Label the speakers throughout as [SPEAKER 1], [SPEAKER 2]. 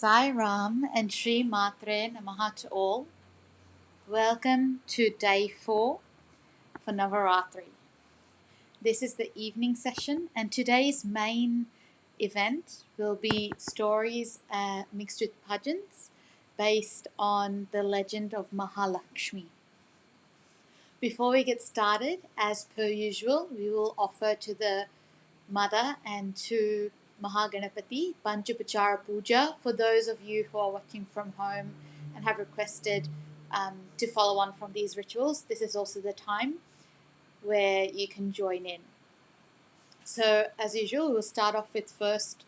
[SPEAKER 1] Sai Ram and Shri Matre Namaha to all. Welcome to day 4 for Navratri. This is the evening session, and today's main event will be stories mixed with bhajans based on the legend of Lakshmi. Before we get started, as per usual, we will offer to the mother and to Ganapati Pancha Puja for those of you who are watching from home and have requested to follow on from these rituals. This is also the time where you can join in. So, as usual, we'll start off with first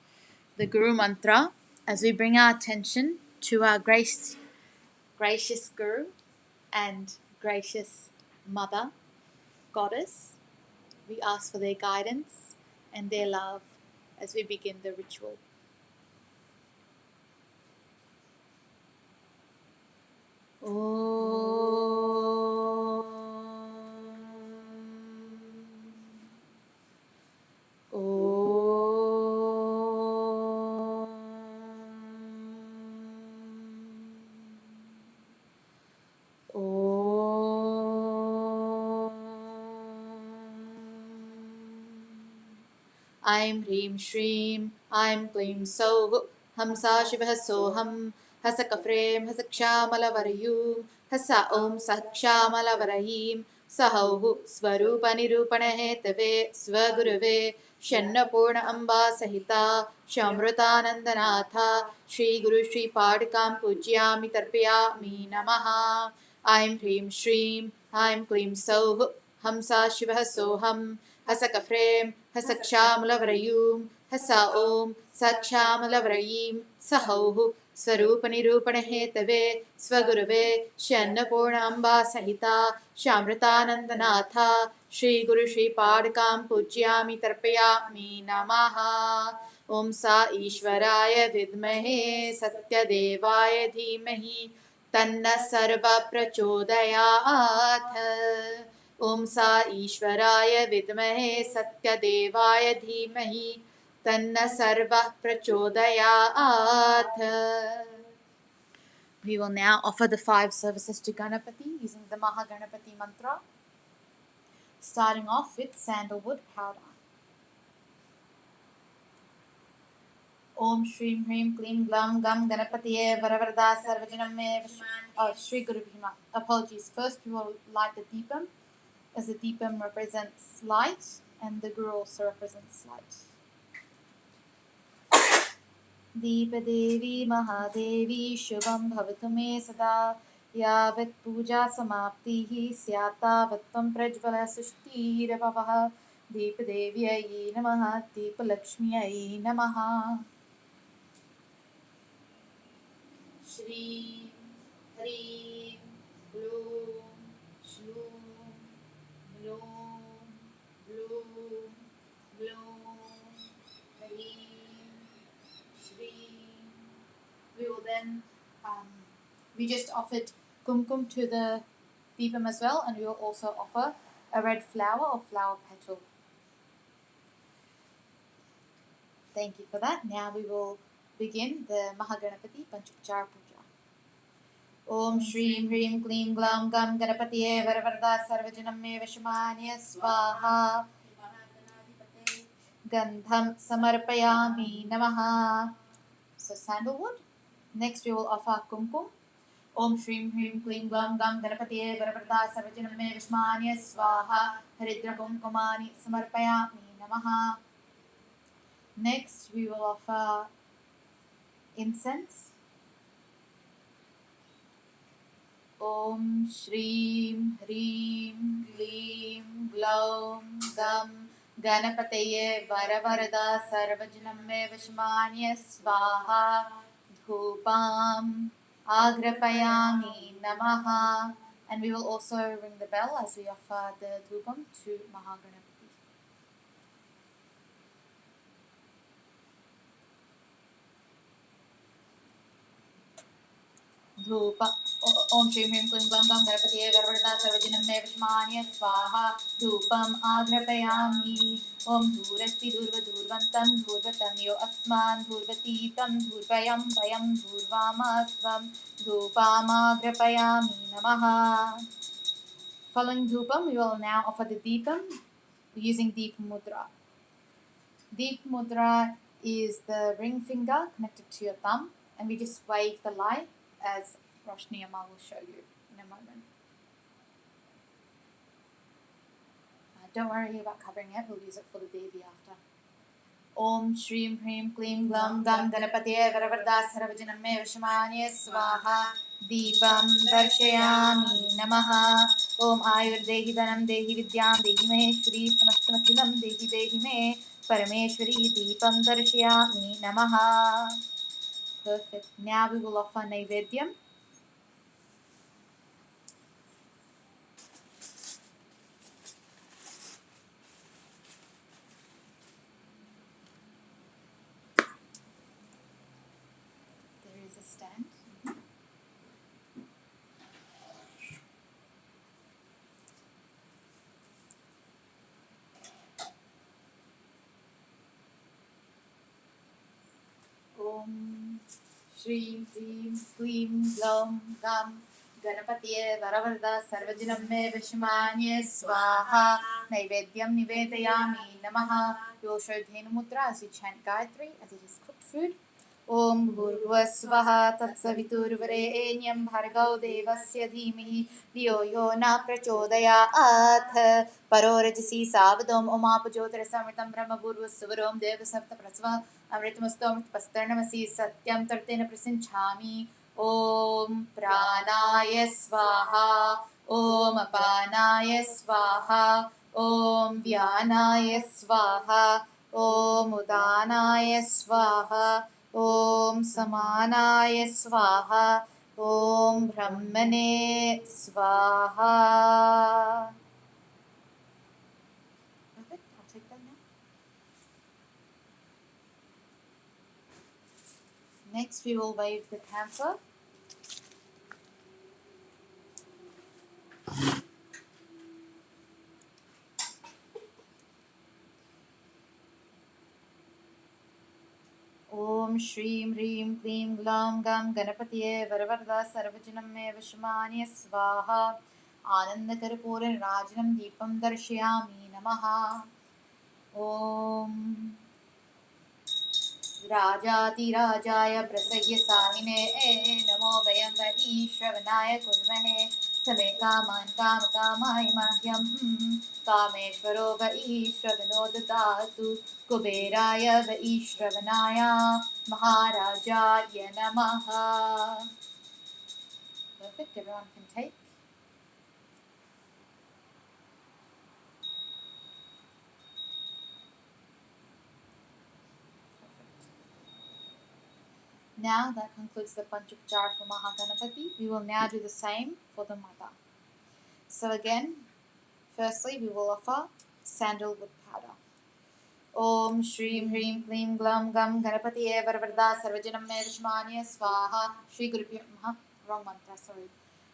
[SPEAKER 1] the Guru Mantra as we bring our attention to our gracious Guru and gracious Mother, Goddess. We ask for their guidance and their love as we begin the ritual. Aim Hrim Shrim, Aim Klim So, Hamsa Shivah Soham, Hasakafrem, Hasakshamalavarayum, Hasa Om Sakshamalavarahim, Sahauhu, Svarupanirupanahetave, Svagurave, Shannapurna Amba Sahita, Shamrutanandanatha, Shri Guru Shri Padikam Pujyami Tarpayami Namaha. Aim Hrim Shrim, Aim Klim So, Hamsa Shivah Soham, Hasakafrem, Hasakshamalavrayum, Hasa Om, Sakshamalavrayim, Sahauhu, Svarupanirupanahetave, Svagurave, Shannapurnamba Sahita, Shamritanandanatha, Shri Guru Shri Padikam Pujyami Tarpayami Namaha. Om Sa Ishwaraya Vidmahe Satyadevaya Dhimahi Tanna Sarva Prachodayat. Om Sa Ishwaraya Vidmahe Satyadevaye Dhimahi Tanna Sarva Prachodayat. We will now offer the 5 services to Ganapati using the Ganapati mantra, starting off with sandalwood powder. Om Shrim Hrim Klim Glam Gam Ganapatiye Varavarada Sarvajanam Me Shri Guru Bhima. Apologies. First we will light the deepam, as the deepam represents light and the Guru also represents light. Deepa Devi Mahadevi Shubham Bhavatu Me Sada Yavat Puja Samaptihi Syata Vatvam Prajvala Sushtir Bhavaha. Deepa Devi Ayi Namaha. Deepa Lakśmi Ayi Namaha. Shri Hri Bloom Shloom Bloom Bloom Bloom Hri Shri. We will then we just offered kumkum to the deepam as well, and we will also offer a red flower or flower petal. Thank you for that. Now we will begin the Ganapati Pancha Puja. Om Shrim Hrim Klim Glam Gam Ganapatiye Varavarada Sarvajanam Me Vishmanya Swaha Gandham Samarpayami Namaha. So sandalwood. Next we will offer kumkum. Om Shrim Hrim Klim Glam Gam Ganapatiye Varavarada Sarvajanam Me Vishmanya Swaha Haridra Kumkumani Samarpayami Namaha. Next we will offer incense. Om Shrim Hrim Klim Glaum Gam Ganapataye Varavarada Sarvajanam Me Vishmanya Swaha Dhupam Agrapayami Namaha. And we will also ring the bell as we offer the dhupam to Ganapati. Dhupa Om Shri Hrim Klim Glam Gam Ganapatiye Varvarda Sarvajanam Me Vishmanya Swaha Dhupam Agrapayami Om Dhurasti Dhurva Dhurvantam Dhurvatam Yo Asman Dhurvatitam Dhurvayam Vayam Dhurvamasvam Dhupam Agrapayami Namaha. Following Dhupam, we will now offer the Deepam using Deep Mudra. Deep Mudra is the ring finger connected to your thumb, and we just wave the light as Roshni Amma will show you in a moment. Don't worry about covering it, we'll use it for the Devi after. Om Shrim Hrim Klim Glam Gam Ganapatiye Varavarda Sarvajanam Me Vishmanya Swaha Deepam Darshayami Namaha. Om Ayurdehi Dhanam Dehi Vidyam Dehi Maheshwari Samastamakhilam Dehi Dehi Me Parameshwari Deepam Darshayami Namaha. Perfect. Now we will offer Naivedyam. There is a stand. Om Shrim Hrim Klim Glom Gam Ganapatiye Varavarda Sarvajanam Me Vishmanya Swaha Naivedyam Nivedayami Namaha. We will show Dhenu Mudra as we chant Gayatri, as it is cooked food. Om Bhurvasvaha Tatsaviturvarenyam Bhargau Devasya Dhimahi Dhiyo Yo Na Prachodayat Parorajasi Savadom Omapajyotirsamritam Brahma Bhurvasvarom Devasapta Prasva Amritamastom Pasternamasi Satyam Tartena Prasinchami. Om Pranaya Svaha Om Apanaya Svaha Om Vyanaya Svaha Om Udanaya Svaha Om Samanaya Svaha Om Brahmane Svaha. Perfect. I'll take that now. Next, we will wave the camphor. Om Shrim Hrim Klim Glam Gam Ganapatiye Varavarda Sarvajanam Me Vishmanya Svaha Anandakarpuran Rajanam Deepam Darshayami Namaha. Om Rajati-rajaya prasayya-samine namo vayam vaishravanaya kurvahe same kaman kama-kamaya mahyam kameshvaro vaishravano dadatu kuberaya vaishravanaya maharajaya namaha. Perfect, everyone can take. Now that concludes the Pancha Upacara for Mahaganapati. We will now do the same for the mother. So again, firstly we will offer sandalwood powder. Om Shrim Hrim Klim Glam Gam Ganapatiye Varavarda Sarvajanam Me Vishmanya Swaha. Shri Guru Maha. Wrong mantra, sorry.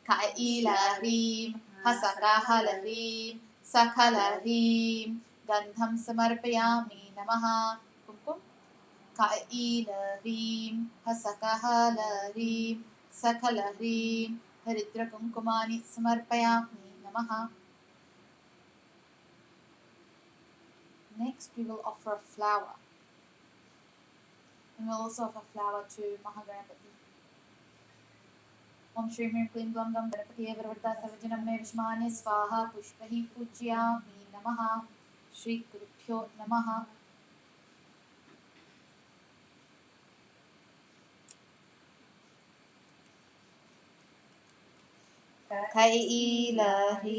[SPEAKER 1] Kailarim Hasakahalarim Sakalarim Gandham Samarpayami Namaha. Kumkum. Kailarim Hasakahalarim Sakalarim Haridra Kumkumani Samarpayami Namaha. Next, we will offer a flower. And we'll also offer flower to Mahaganapati. Om Shri Hrim Klim Glam Gam Ganapatiye Varavarda Sarvajanam Me Vishmanya Svaha Pushpahi Pujyami Namaha. Shri Gurubhyo Namaha. Kailarim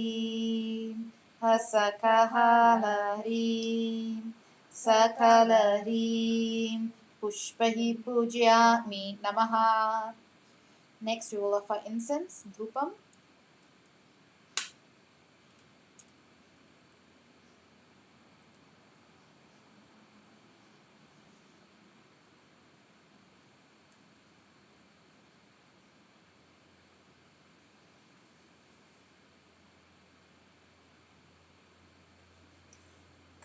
[SPEAKER 1] Hasakahalarim Sakalarim Pushpahi Pujyami Namaha. Next, we will offer incense, dhupam.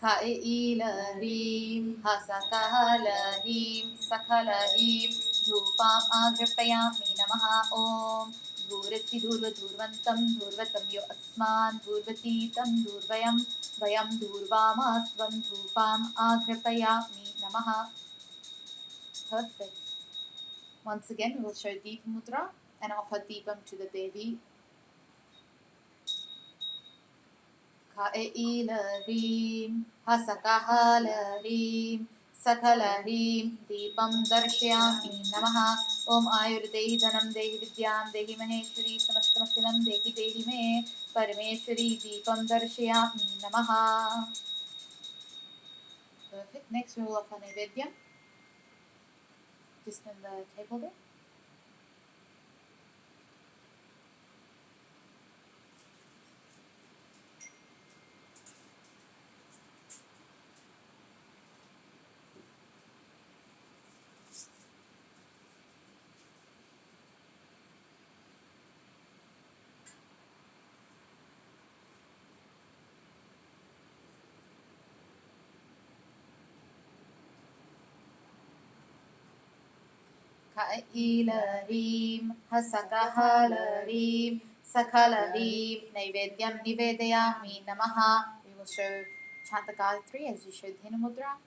[SPEAKER 1] Kailarim Hasakalarim Sakalarim Dhupam Agrapayami Namaha Om Dhurati Dhurva Dhurvantam Dhurvatam Yo Asman Dhurvatitam Dhurvayam Vayam Dhurvamasvam Dhupam Agrapayami Namaha. Perfect. Once again, we will show Deep Mudra and offer Deepam to the Devi. Kailarim Hasakahalarim Sakalarim Deepam Darshayami Namaha. Om Ayurdehi Dhanam Dehi Vidyam Dehi Maheshwari Samastamakilam Dehi Dehi Me Parameshwari Deepam Darshayami Namaha. Perfect. Next we will offer Naivedyam. Just on the table there. Kailarim Hasakahalarim Sakalarim Naivedyam Nivedayami Namaha. We will show chant the Gayatri as you show Dhenu Mudra.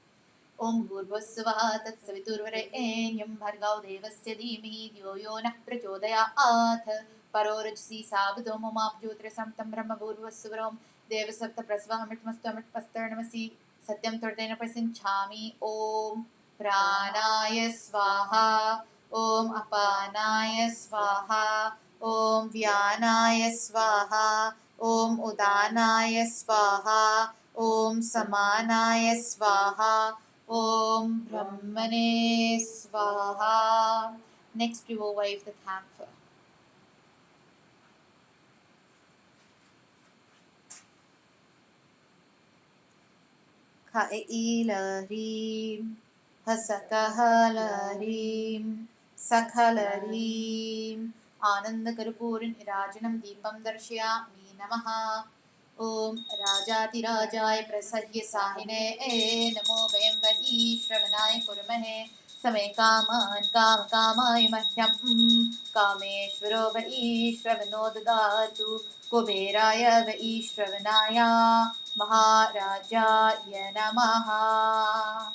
[SPEAKER 1] Om Bhurvasvaha Tatsaviturvarenyam Bhargao Devasya Dhimahi Dhyo Yo Nah Prachodayat Parorajsi Savadom Apjyotrasam Tam Brahma Bhurvasvaram Devasapta Prasvahamritmastu Amritpasternamasi Satyam Tortena Prasinchami. Om Pranaya Svaha Om Apanaya Svaha Om Vyanaya Svaha Om Udanaya Svaha Om Samanaya Svaha Om Brahmane Svaha. Next we will wave the camphor. Kailarim Hasakahalarim Sakhalarim Anandakarpurin Irajanam Deepam Darshayami Namaha. Om Rajati Rajai Prasahya Sahine Namo Vayam Vadi Shravanai Kurmahe Same Kaman Kam Kamai Mahyam Kameshwaro Vai Shravano Dadatu Kuberaya Vai Shravanaya Maharajaya Namaha.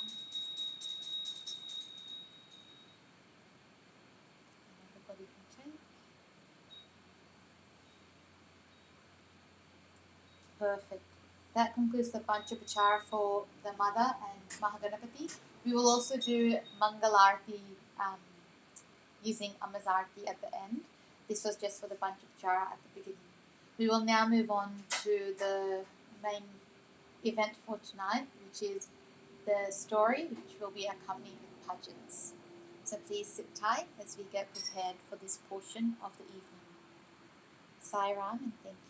[SPEAKER 1] Everybody can take. Perfect. That concludes the Pancha Upacara for the mother and Mahaganapati. We will also do MangalaAarti using Amma's Aarti at the end. This was just for the Pancha Upacara at the beginning. We will now move on to the main event for tonight, which is the story, which will be accompanied with Bhajans. So please sit tight as we get prepared for this portion of the evening. Sai Ram and thank you.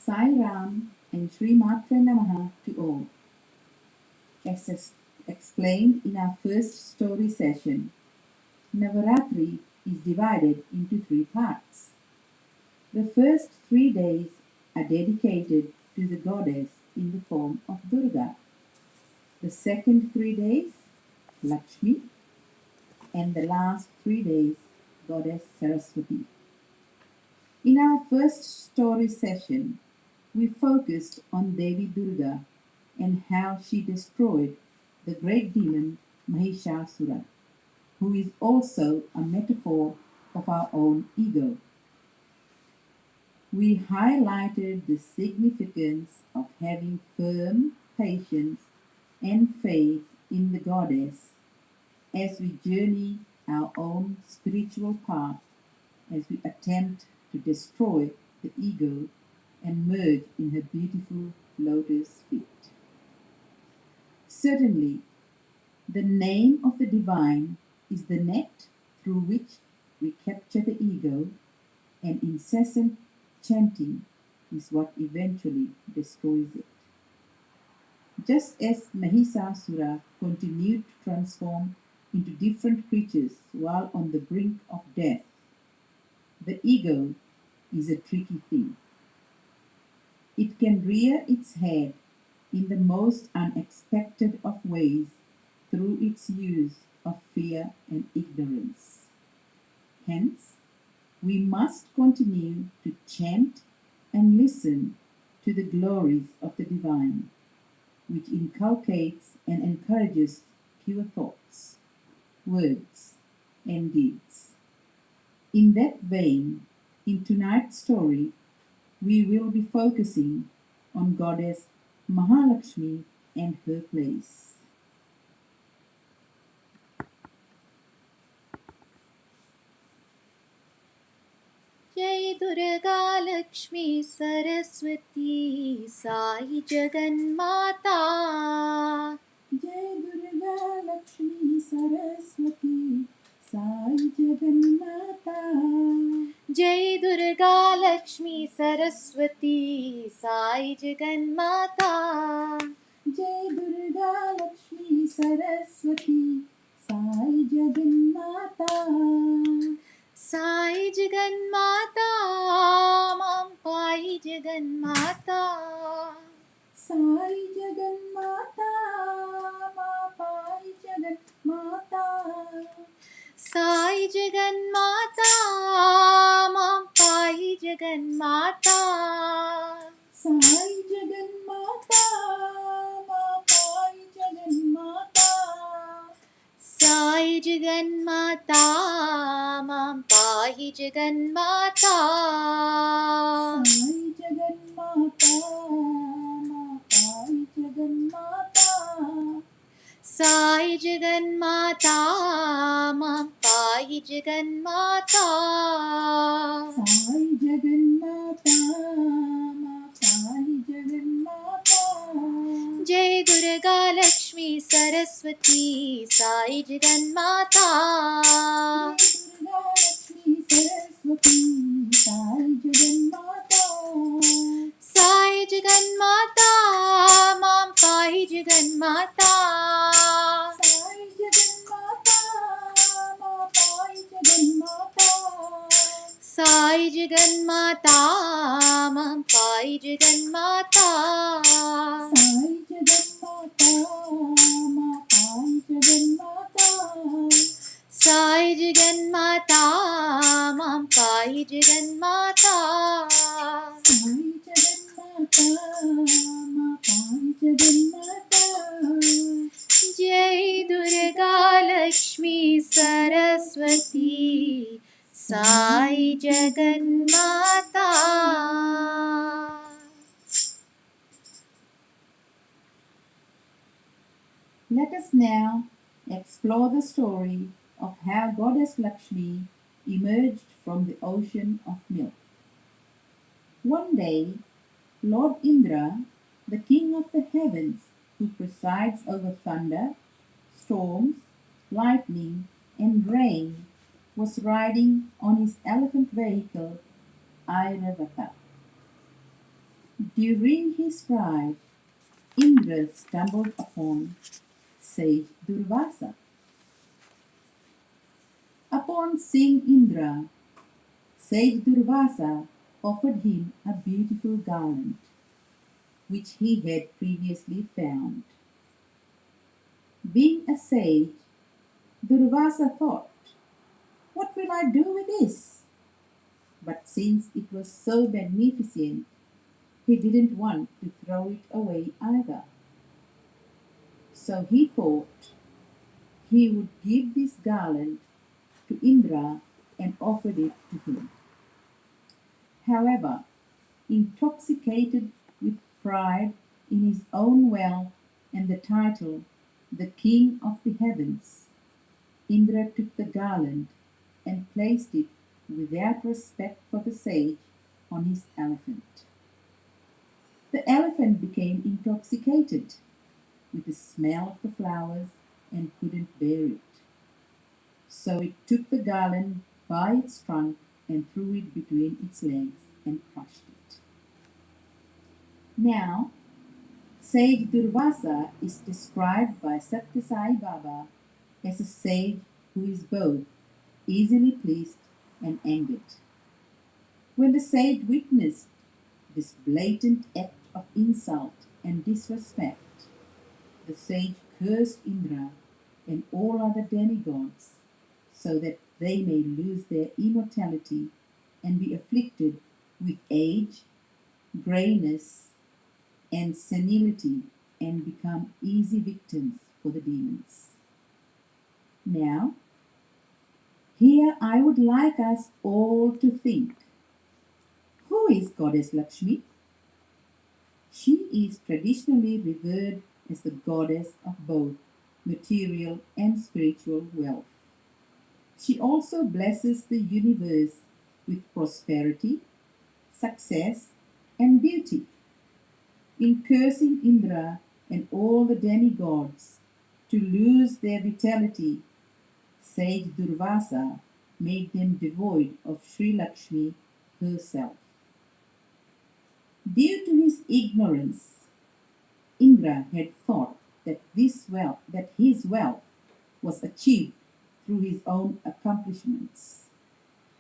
[SPEAKER 2] Sai Ram and Sri Matre Namaha to all. As explained in our first story session, Navratri is divided into 3 parts. The first 3 days are dedicated to the goddess in the form of Durga. The second 3 days, Lakshmi, and the last 3 days, goddess Saraswati. In our first story session, we focused on Devi Durga and how she destroyed the great demon Mahishasura, who is also a metaphor of our own ego. We highlighted the significance of having firm patience and faith in the goddess as we journey our own spiritual path, as we attempt to destroy the ego and merge in her beautiful lotus feet. Certainly, the name of the divine is the net through which we capture the ego, and incessant chanting is what eventually destroys it. Just as Mahisasura continued to transform into different creatures while on the brink of death, the ego is a tricky thing. It can rear its head in the most unexpected of ways through its use of fear and ignorance. Hence, we must continue to chant and listen to the glories of the divine, which inculcates and encourages pure thoughts, words, and deeds. In that vein, in tonight's story, we will be focusing on Goddess Mahalakshmi and her place.
[SPEAKER 1] जय दुर्गा लक्ष्मी सरस्वती साई जगन्माता
[SPEAKER 2] जय दुर्गा लक्ष्मी सरस्वती साई जगन्माता
[SPEAKER 1] जय दुर्गा लक्ष्मी सरस्वती साई जगन्माता
[SPEAKER 2] जय दुर्गा लक्ष्मी सरस्वती साई जगन्माता
[SPEAKER 1] साई जगन्माता मां पाई जगन्माता
[SPEAKER 2] साई जगन्माता मां पाई जगन्माता
[SPEAKER 1] साई जगन्माता मां पाई जगन्माता
[SPEAKER 2] साई जगन्माता मां पाई जगन्माता
[SPEAKER 1] साई जगन्माता मां पाहि जगन्माता
[SPEAKER 2] साई जगन्माता मां पाई जगन्माता
[SPEAKER 1] साई जगन्माता मां पाहि जगन्माता
[SPEAKER 2] साई जगन्माता मां पाई जगन्माता
[SPEAKER 1] जय दुर्गा लक्ष्मी सरस्वती साई जगन्माता
[SPEAKER 2] दुर्गा लक्ष्मी सरस्वती साई जगन्माता
[SPEAKER 1] साई जगन्माता मां पाहि जगन्माता
[SPEAKER 2] साई जगन्माता मां पाई जगन्माता
[SPEAKER 1] साई जगन्माता मां पाहि जगन्माता
[SPEAKER 2] साई जगन्माता मां पाई जगन्माता
[SPEAKER 1] साई जगन्माता मां पाहि जगन्माता
[SPEAKER 2] साई जगन्माता मां पाई जगन्माता
[SPEAKER 1] जय दुर्गा लक्ष्मी सरस्वती साई जगन्माता
[SPEAKER 2] Let us now explore the story of how Goddess Lakshmi emerged from the ocean of milk. One day, Lord Indra, the king of the heavens, who presides over thunder, storms, lightning, and rain, was riding on his elephant vehicle, Airavata. During his ride, Indra stumbled upon sage Durvasa. Upon seeing Indra, sage Durvasa offered him a beautiful garland, which he had previously found. Being a sage, Durvasa thought, "What will I do with this?" But since it was so magnificent, he didn't want to throw it away either. So he thought he would give this garland to Indra and offered it to him. However, intoxicated with pride in his own wealth and the title, the King of the Heavens, Indra took the garland and placed it without respect for the sage on his elephant. The elephant became intoxicated with the smell of the flowers and couldn't bear it. So it took the garland by its trunk and threw it between its legs and crushed it. Now, sage Durvasa is described by Satya Sai Baba as a sage who is both easily pleased and angered. When the sage witnessed this blatant act of insult and disrespect, the sage cursed Indra and all other demigods so that they may lose their immortality and be afflicted with age, greyness, and senility and become easy victims for the demons. Now, here I would like us all to think, who is Goddess Lakshmi? She is traditionally revered as the goddess of both material and spiritual wealth. She also blesses the universe with prosperity, success, and beauty. In cursing Indra and all the demigods to lose their vitality, sage Durvasa made them devoid of Sri Lakshmi herself. Due to his ignorance, Indra had thought that his wealth was achieved through his own accomplishments,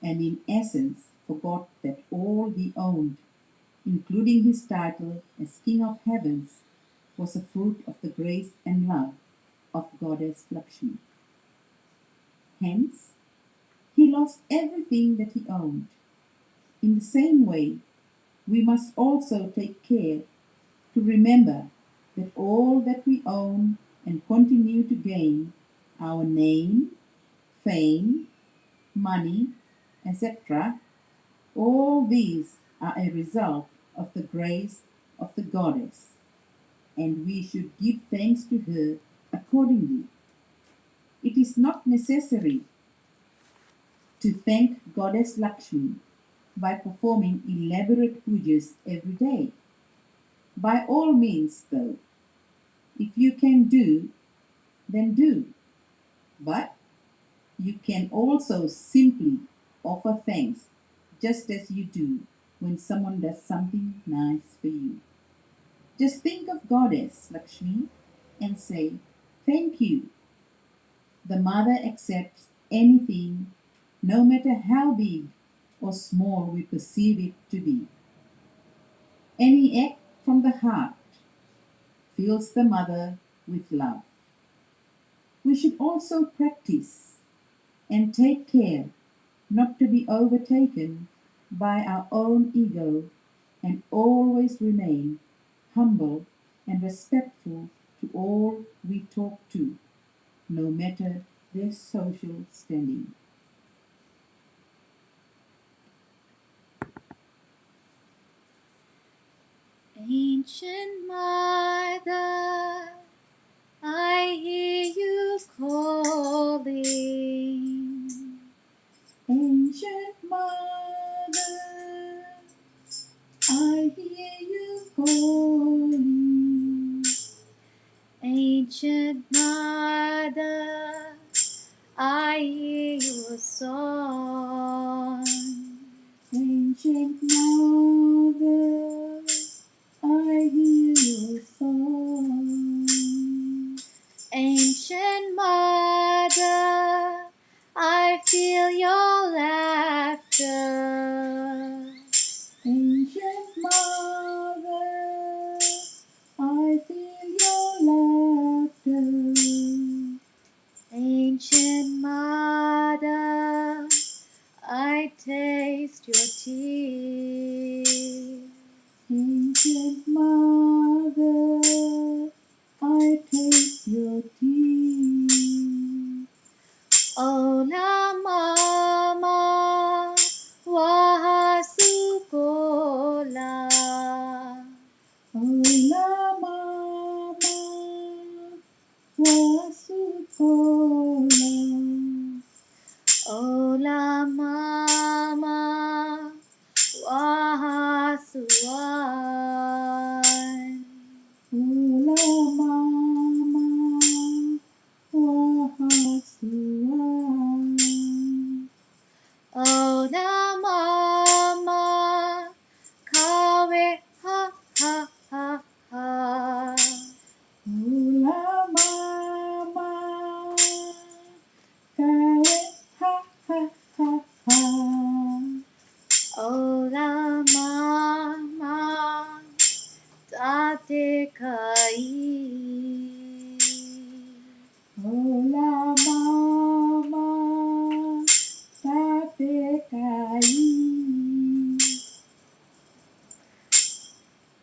[SPEAKER 2] and in essence forgot that all he owned, including his title as King of Heavens, was a fruit of the grace and love of Goddess Lakshmi. Hence, he lost everything that he owned. In the same way, we must also take care to remember that all that we own and continue to gain, our name, fame, money, etc., all these are a result of the grace of the goddess, and we should give thanks to her accordingly. It is not necessary to thank Goddess Lakshmi by performing elaborate pujas every day. By all means, though, if you can do, then do. But you can also simply offer thanks just as you do when someone does something nice for you. Just think of Goddess Lakshmi and say, "Thank you." The mother accepts anything, no matter how big or small we perceive it to be. Any act from the heart fills the mother with love. We should also practice and take care not to be overtaken by our own ego and always remain humble and respectful to all we talk to, no matter their social standing.
[SPEAKER 1] Ancient Mother, I hear you calling.
[SPEAKER 2] Ancient Mother, I hear you calling.
[SPEAKER 1] Ancient Mother, I hear your song.
[SPEAKER 2] Ancient Mother, hear your song.
[SPEAKER 1] Ancient Mother, I feel your laughter.
[SPEAKER 2] Ancient Mother, I feel your laughter.
[SPEAKER 1] Ancient Mother, I taste your tears.
[SPEAKER 2] Ancient Mother, I taste your tears.
[SPEAKER 1] Ola Mama, Wahasukola.
[SPEAKER 2] Ola Mama, Wasukola.
[SPEAKER 1] Ola Mama, Wahasuan.
[SPEAKER 2] Ola Mama, Wahasuan.
[SPEAKER 1] Ola Mama, Kawe ha ha ha ha.
[SPEAKER 2] Ola Mama, Kawe ha ha ha ha.
[SPEAKER 1] Ola Mama, Tate Kai.
[SPEAKER 2] Ola Mama, Tate Kai.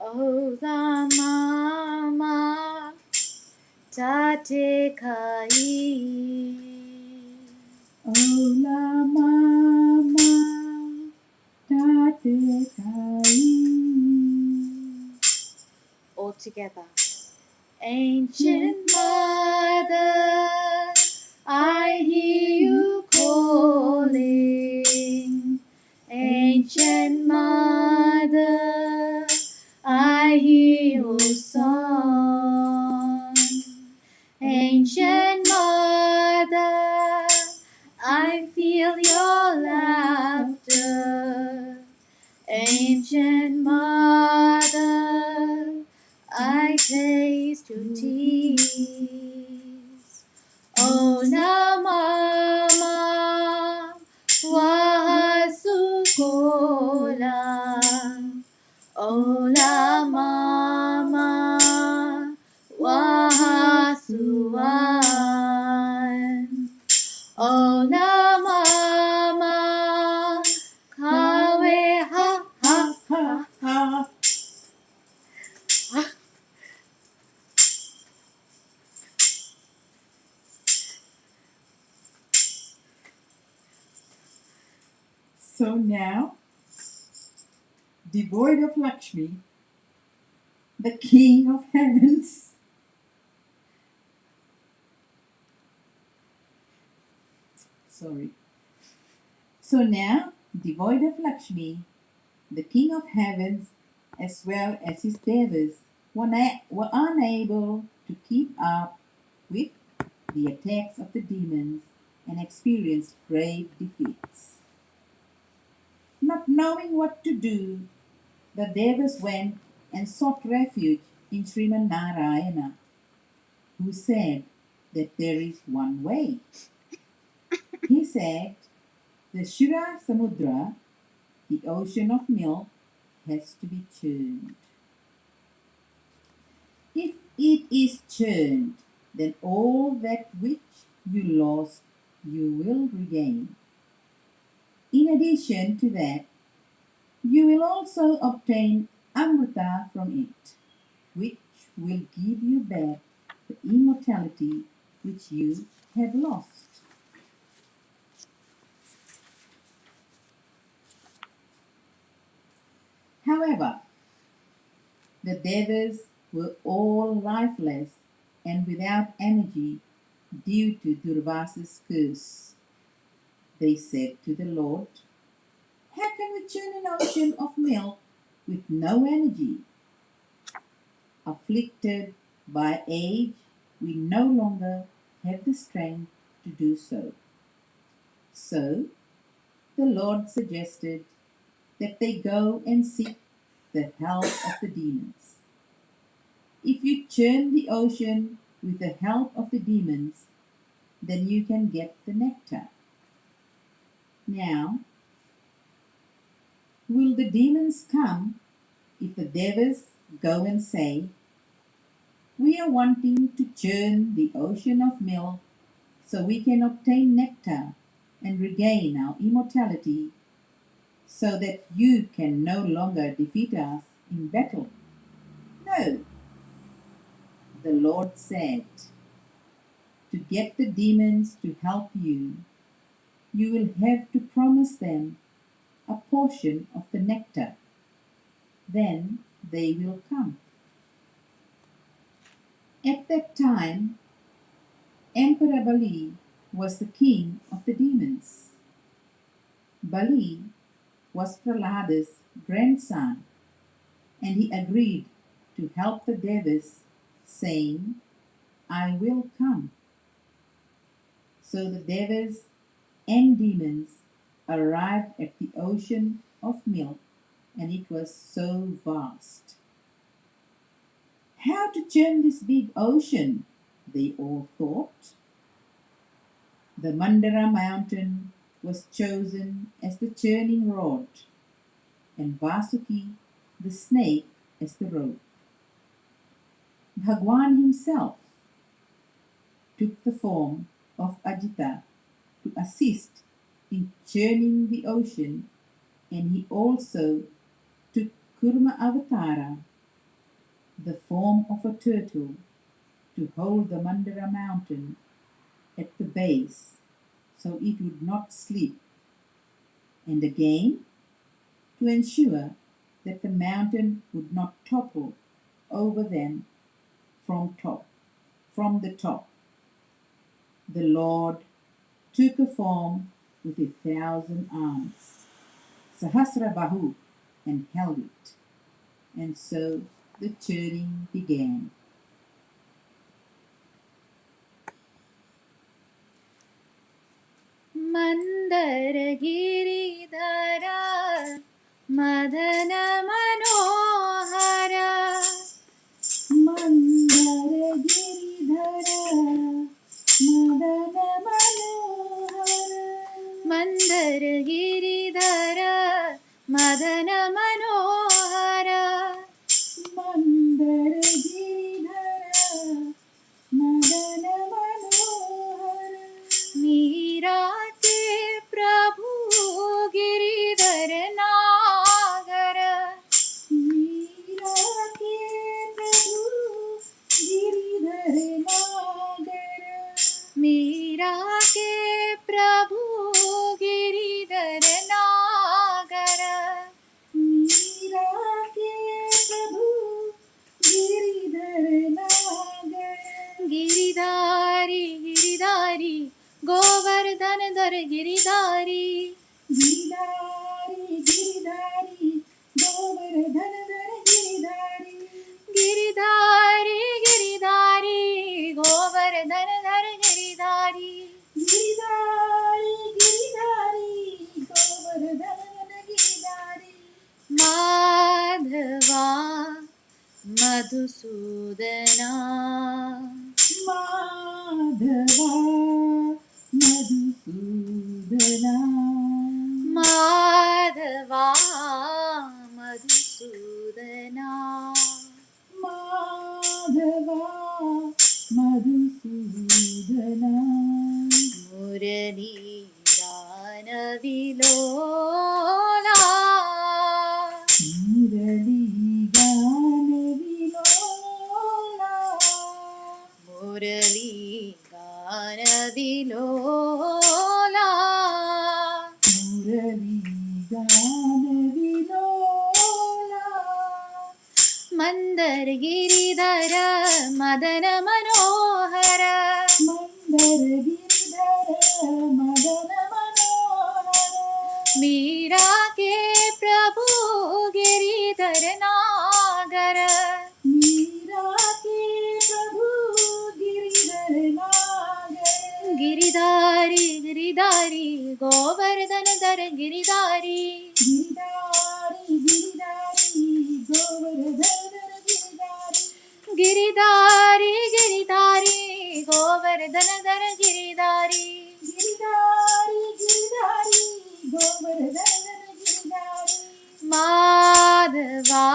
[SPEAKER 1] Ola Mama, Tate Kai.
[SPEAKER 2] Ola Mama, Tate Kai.
[SPEAKER 1] All together. Ancient Mother, I hear you calling. Ancient Mother, I hear your song. Ancient Mother, I feel your laughter. Ancient Mother, I taste your tears. Ola Mama, Wahasukola. Ola Mama, Wahasuan. Ola Mama, Kawe ha ha ha ha.
[SPEAKER 2] So now, devoid of Lakshmi, the King of Heavens, sorry. So now, devoid of Lakshmi, the King of Heavens, as well as his devas, were unable to keep up with the attacks of the demons and experienced grave defeats. Not knowing what to do, the devas went and sought refuge in Sriman Narayana, who said that there is one way. He said, the Shura Samudra, the ocean of milk, has to be churned. If it is churned, then all that which you lost you will regain. In addition to that, you will also obtain Amrita from it, which will give you back the immortality which you have lost. However, the devas were all lifeless and without energy due to Durvasa's curse. They said to the Lord, how can we churn an ocean of milk with no energy? Afflicted by age, we no longer have the strength to do so. So, the Lord suggested that they go and seek the help of the demons. If you churn the ocean with the help of the demons, then you can get the nectar. Now, will the demons come if the devas go and say, "We are wanting to churn the ocean of milk so we can obtain nectar and regain our immortality, so that you can no longer defeat us in battle"? No. The Lord said, to get the demons to help you, you will have to promise them a portion of the nectar. Then they will come. At that time, Emperor Bali was the king of the demons. Bali was Prahlada's grandson, and he agreed to help the devas, saying, "I will come." So the devas and demons arrived at the ocean of milk, and it was so vast. How to churn this big ocean? They all thought. The Mandara mountain was chosen as the churning rod, and Vasuki, the snake, as the rope. Bhagwan himself took the form of Ajita to assist in churning the ocean, and he also took Kurma Avatara, the form of a turtle, to hold the Mandara mountain at the base so it would not slip, and again to ensure that the mountain would not topple over them from the top. The Lord took a form with 1,000 arms, Sahasra Bahu, and held it, and so the churning began.
[SPEAKER 1] Mandara Giridhara Madana Manohara
[SPEAKER 2] Mandara Giridhara Madana Manohara
[SPEAKER 1] Mandara Giridhara Madana Manohara
[SPEAKER 2] Mandara Giridhara Madana Manohara
[SPEAKER 1] Meera के प्रभु गिरिधर नागर
[SPEAKER 2] मीरा के प्रभु गिरिधर नागर
[SPEAKER 1] मीरा के प्रभु गिरिधर नागर
[SPEAKER 2] मीरा के प्रभु गिरिधर नागर
[SPEAKER 1] गिरिधारी गिरिधारी गोवर्धन धर गिरिधारी
[SPEAKER 2] गिरिधारी गिरिधारी गोवर्धन धर गिरिधारी
[SPEAKER 1] गिरिधारी गिरिधारी गोवर्धन धर गिरिधारी
[SPEAKER 2] गिरिधारी गिरिधारी गोवर्धन धर गिरिधारी
[SPEAKER 1] माधवा मधुसूदना
[SPEAKER 2] माधवा मधुसूदना
[SPEAKER 1] माधवा मधुसूदना
[SPEAKER 2] माधवा मधुसूदना
[SPEAKER 1] मुरली गान विलोला
[SPEAKER 2] मुरली गान विलोला
[SPEAKER 1] मुरली गान विलोला
[SPEAKER 2] मुरली गान विलोला
[SPEAKER 1] मंदर गिरिधर मदन मनोहर
[SPEAKER 2] मंदर गिरिधर मदन मनोहर
[SPEAKER 1] मीरा के प्रभु गिरिधर नागर
[SPEAKER 2] मीरा के प्रभु गिरिधर नागर
[SPEAKER 1] गिरिधारी गिरिधारी गोवर्धन धर गिरिधारी
[SPEAKER 2] गिरिधारी गिरिधारी गोवर्धन गिरिधारी
[SPEAKER 1] गिरिधारी गिरिधारी गोवर्धन धर गिरिधारी
[SPEAKER 2] गिरिधारी गिरिधारी गोवर्धन गिरिधारी
[SPEAKER 1] माधवा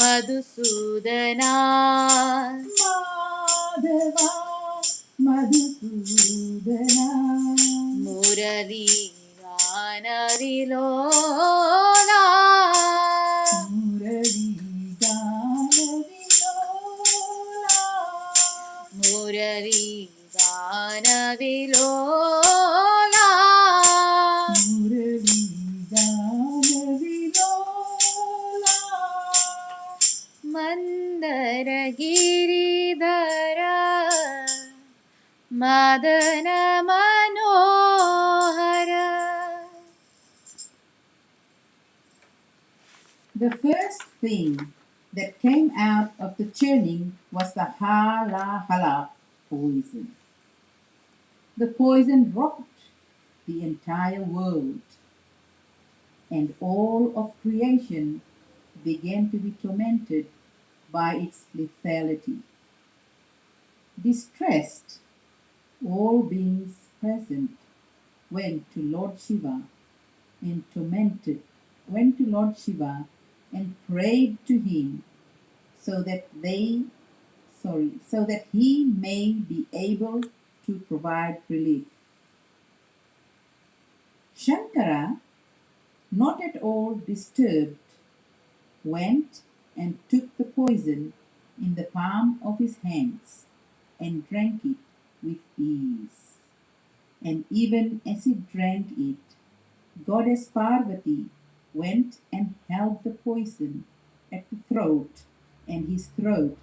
[SPEAKER 1] मधुसूदना
[SPEAKER 2] माधवा मधुसूदना
[SPEAKER 1] मुरली गान विलोला
[SPEAKER 2] मुरली गान विलोला
[SPEAKER 1] मुरली गान विलोला
[SPEAKER 2] मुरली गान विलोला
[SPEAKER 1] मंदर गिरिधर मदन मनोहर.
[SPEAKER 2] The first thing that came out of the churning was the hala poison. The poison rocked the entire world, and all of creation began to be tormented by its lethality. Distressed, all beings present went to Lord Shiva and prayed to him so that he may be able to provide relief. Shankara, not at all disturbed, went and took the poison in the palm of his hands and drank it with ease. And even as he drank it, Goddess Parvati went and held the poison at the throat, and his throat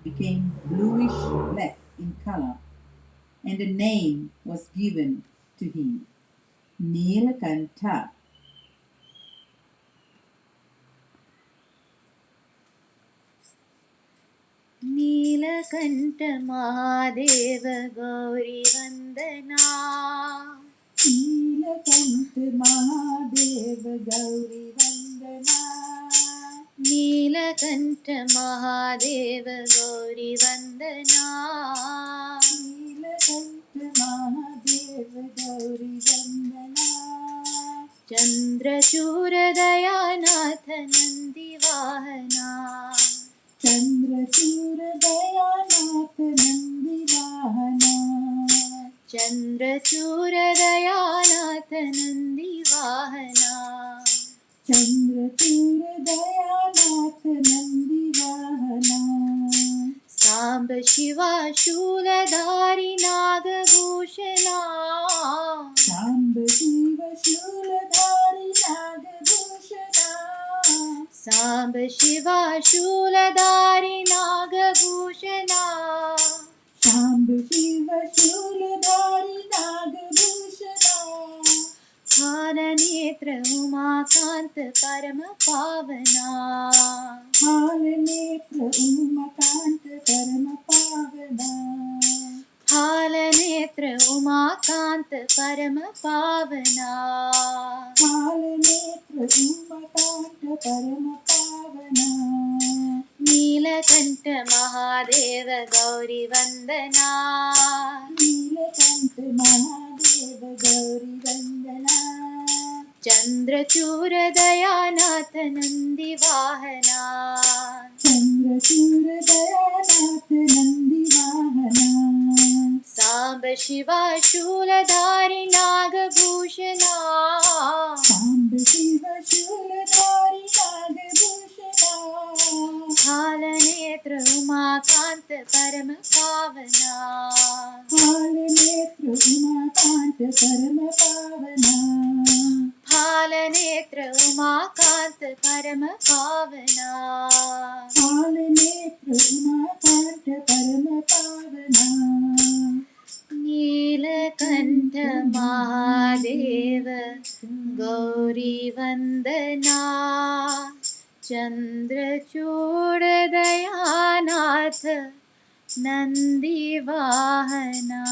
[SPEAKER 2] became bluish black in color, and a name was given to him, Nilakantha.
[SPEAKER 1] Neelkanth Mahadev Gauri वंदना
[SPEAKER 2] नीलकंठ महादेव गौरी वंदना
[SPEAKER 1] नीलकंठ महादेव गौरी वंदना
[SPEAKER 2] नीलकंठ महादेव गौरी वंदना
[SPEAKER 1] चंद्रचूर दयानाथ नंदी वाहना
[SPEAKER 2] चंद्रचूर दयानाथ नंदी वाहना
[SPEAKER 1] चंद्रचूर दयानाथ नंदी वाहना
[SPEAKER 2] चंद्रचूर दयानाथ नंदी वाहना
[SPEAKER 1] सांब शिवा शूलधारी नागभूषणा
[SPEAKER 2] सांब शिव शूलधारी नागभूषणा
[SPEAKER 1] सांब शिवा शूलधारी नागभूषणा
[SPEAKER 2] सांब शिव शूलधारी नागभूषणा
[SPEAKER 1] फालनेत्र उमाकांत परम पावना
[SPEAKER 2] फालनेत्र उमाकांत परम पावना
[SPEAKER 1] फालनेत्र उमाकांत परम पावना
[SPEAKER 2] फालनेत्र उमाकांत परम पावना
[SPEAKER 1] नीलकंठ महादेव गौरी वंदना
[SPEAKER 2] नीलकंठ महादेव गौरी वंदना
[SPEAKER 1] चंद्रचूर दयानाथ नंदी वाहना
[SPEAKER 2] चंद्रचूर दयानाथ नंदी वाहना
[SPEAKER 1] सांब शिवा शूलधारी नागभूषणा
[SPEAKER 2] सांब शिव शूलधारी नागभूषणा
[SPEAKER 1] फालनेत्र उमाकांत परम पावना
[SPEAKER 2] फालनेत्र उमाकांत परम पावना
[SPEAKER 1] फालनेत्र उमाकांत परम पावना
[SPEAKER 2] फालनेत्र उमाकांत परम पावना
[SPEAKER 1] नीलकंठ महादेव गौरी वंदना Chandrachud Dayanath Nandi वाहना.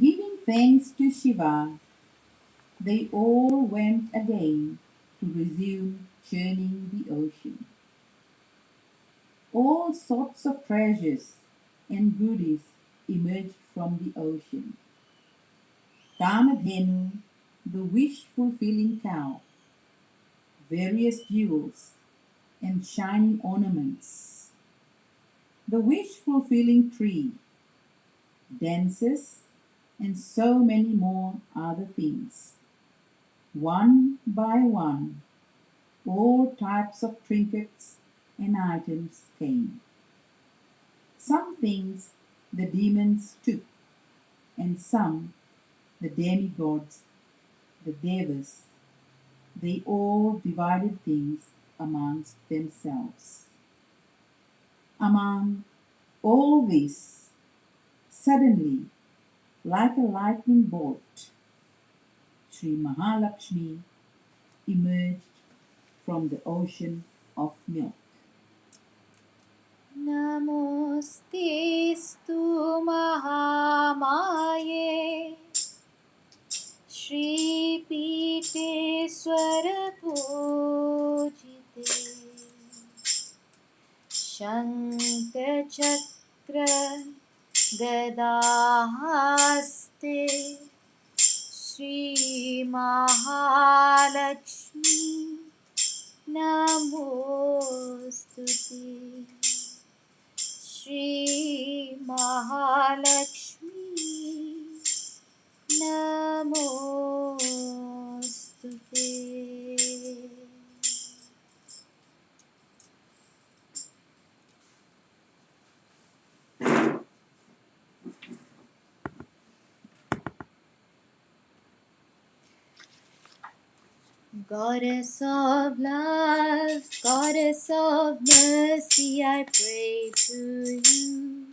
[SPEAKER 2] Giving thanks to Shiva, they all went again to resume churning the ocean. All sorts of treasures and goodies emerged from the ocean. Kamadhenu, the wish-fulfilling cow, various jewels and shiny ornaments, the wish-fulfilling tree, dances, and so many more other things. One by one, all types of trinkets and items came. Some things the demons took, and some the demigods, the devas. They all divided things amongst themselves. Among all this, suddenly, like a lightning bolt, Sri Mahalakshmi emerged from the ocean of milk.
[SPEAKER 1] Namostestu Mahamaye Shri Pite Swarapujite Shankachakra Gadahaste Shri Mahalakshmi Namostute Shri Mahalakshmi Namostute. Goddess of love, goddess of mercy, I pray to you.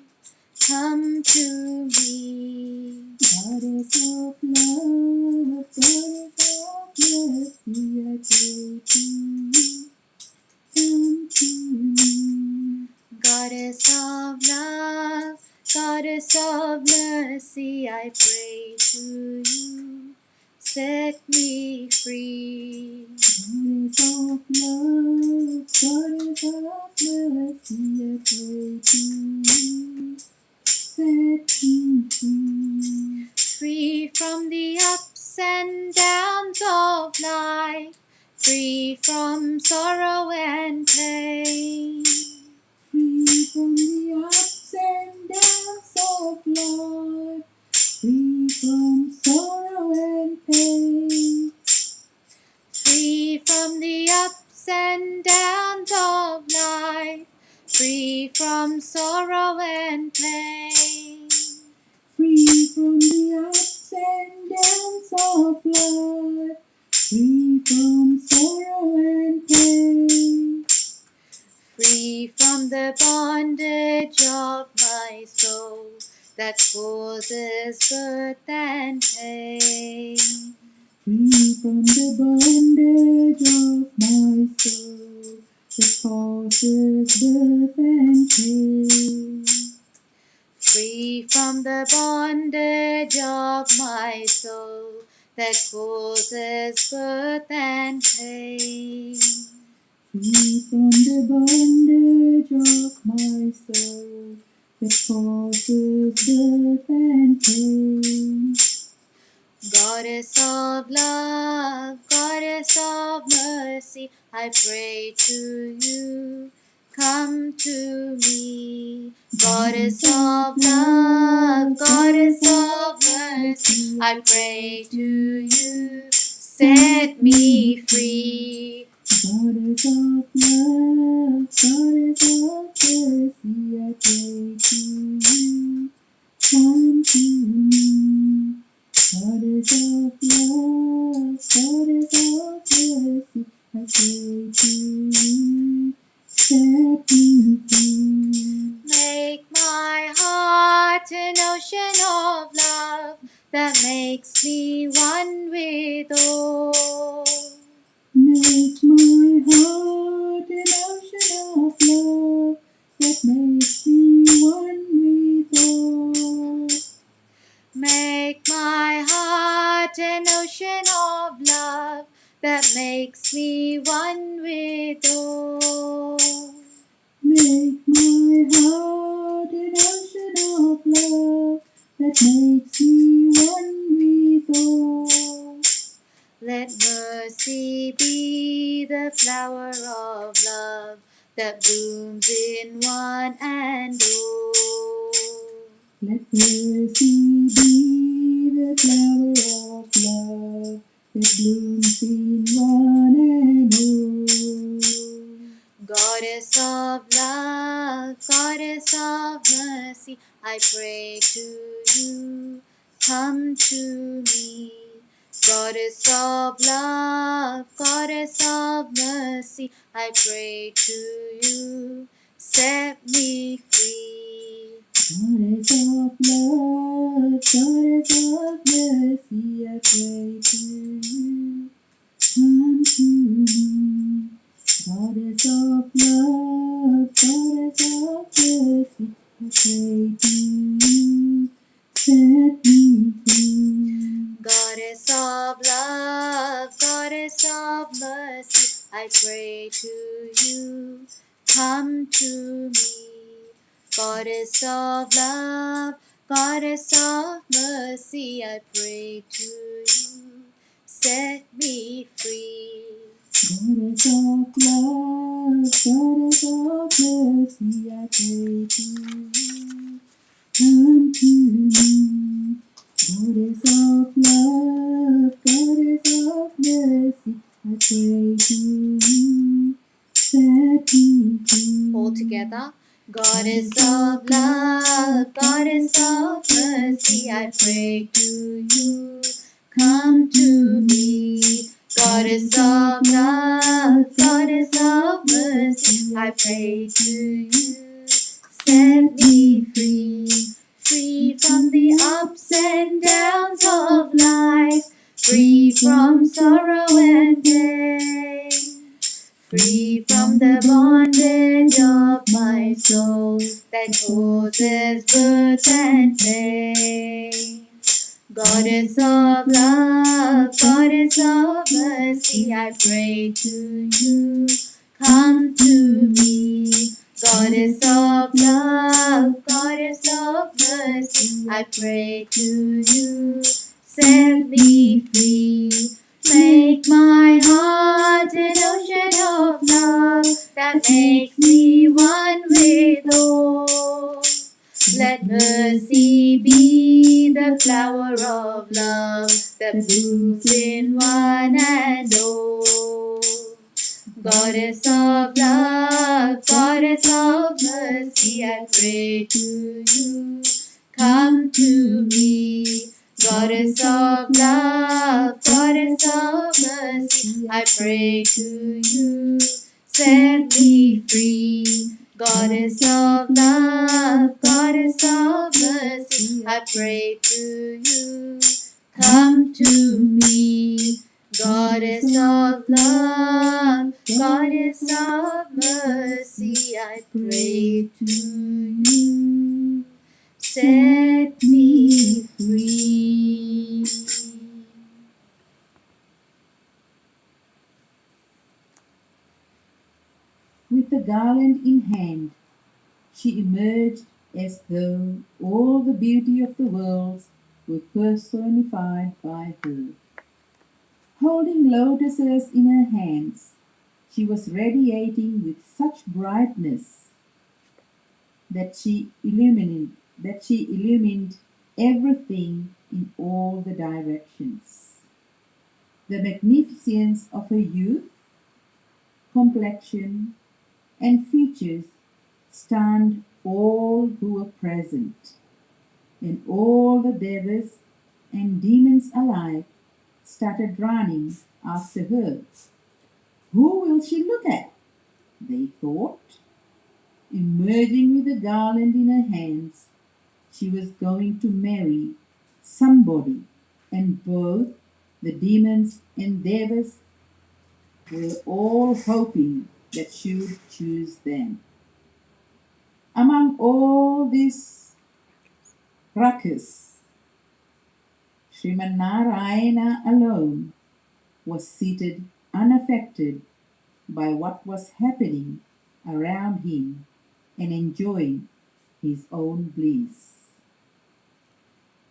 [SPEAKER 1] Come to me.
[SPEAKER 2] Goddess of love, goddess of mercy, I pray to you. Come to me.
[SPEAKER 1] Goddess of love, goddess of mercy, I pray to you. Set me free.
[SPEAKER 2] Goddess of love, goddess of mercy, I pray to you. Set me free.
[SPEAKER 1] Free from the ups and downs of life, free from sorrow and pain.
[SPEAKER 2] Free from the ups and downs of life, free from sorrow and pain.
[SPEAKER 1] Free from the ups and downs of life, free from sorrow and pain.
[SPEAKER 2] Free from the ups and downs of life, free from sorrow and pain.
[SPEAKER 1] Free from the bondage of my soul that causes birth and pain.
[SPEAKER 2] Free from the bondage of my soul that causes birth and pain.
[SPEAKER 1] Free from the bondage of my soul that causes birth and pain.
[SPEAKER 2] Free from the bondage of my soul that causes birth and pain.
[SPEAKER 1] Goddess of love, goddess of mercy, I pray to you. Come to me. Goddess of love, goddess of mercy, I pray to you. Set me free.
[SPEAKER 2] Goddess of love, goddess of mercy, I pray to you. Come to me. Goddess of love, goddess of mercy, I pray to you. Set me free.
[SPEAKER 1] Make my heart an ocean of love that makes me one with all.
[SPEAKER 2] Make my heart an ocean of love that makes me one with all.
[SPEAKER 1] Make my heart an ocean of love that makes me one with all.
[SPEAKER 2] Make my heart an ocean of love that makes me one with all.
[SPEAKER 1] Let mercy be the flower of love that blooms in one and all.
[SPEAKER 2] Let mercy be the flower of love that blooms in one and all.
[SPEAKER 1] Goddess of love, goddess of mercy, I pray to you, come to me. Goddess of love, goddess of mercy, I pray to you, set me free.
[SPEAKER 2] Goddess of love, goddess of mercy, I pray to you, come to me. Goddess of love, goddess of mercy, I pray to you, set me free.
[SPEAKER 1] Goddess of love, goddess of mercy, I pray to you, come to me. Goddess of love, goddess of mercy, I pray to you, set me free.
[SPEAKER 2] Goddess of love, goddess of mercy, I pray to you, come to me. Goddess of love, goddess of mercy, I pray to you, set me free.
[SPEAKER 1] All together. Goddess of love, goddess of mercy, I pray to you, come to me. Goddess of love, goddess of mercy, I pray to you, set me free. Free from the ups and downs of life, free from sorrow and pain. Free from the bondage of my soul that causes birth and pain. Goddess of love, goddess of mercy, I pray to you, come to me. Goddess of love, goddess of mercy, I pray to you, set me free. Make my heart an ocean of love that makes me one with all. Let mercy be the flower of love that blooms in one and all. Goddess of love, goddess of mercy, I pray to you, come to me. Goddess of love, goddess of mercy, I pray to you, set me free. Goddess of love, goddess of mercy, I pray to you, come to me. Goddess of love, goddess of mercy, I pray to you, set me free.
[SPEAKER 2] With a garland in hand, she emerged as though all the beauty of the world were personified by her. Holding lotuses in her hands, she was radiating with such brightness that she illumined everything in all the directions. The magnificence of her youth, complexion, and features stunned all who were present, and all the devas and demons alike started running after her. Who will she look at? They thought. Emerging with a garland in her hands, she was going to marry somebody, and both the demons and devas were all hoping that she would choose them. Among all this ruckus, Srimanarayana alone was seated unaffected by what was happening around him and enjoying his own bliss.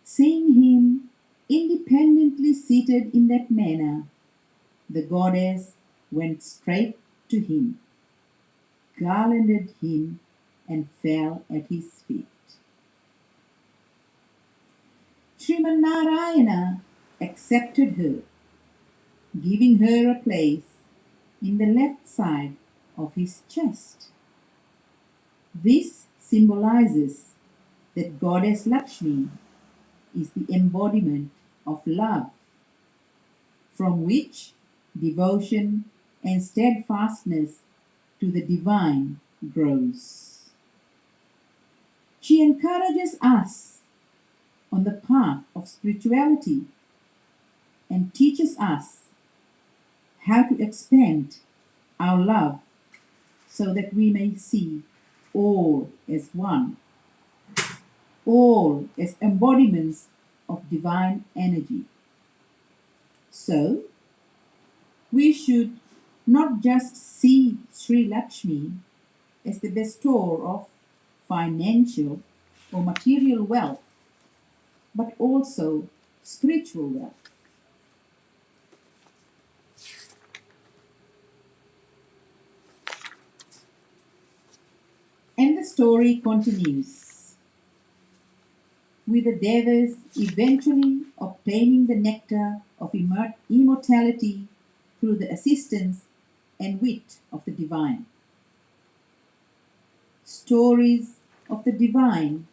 [SPEAKER 2] Seeing him independently seated in that manner, the goddess went straight to him, garlanded him, and fell at his feet. Srimanarayana accepted her, giving her a place in the left side of his chest. This symbolizes that Goddess Lakshmi is the embodiment of love, from which devotion and steadfastness to the divine grows. She encourages us on the path of spirituality and teaches us how to expand our love so that we may see all as one, all as embodiments of divine energy. So, we should not just see Sri Lakshmi as the bestower of financial or material wealth, but also spiritual wealth. And the story continues, with the Devas eventually obtaining the nectar of immortality through the assistance and wit of the divine. Stories of the divine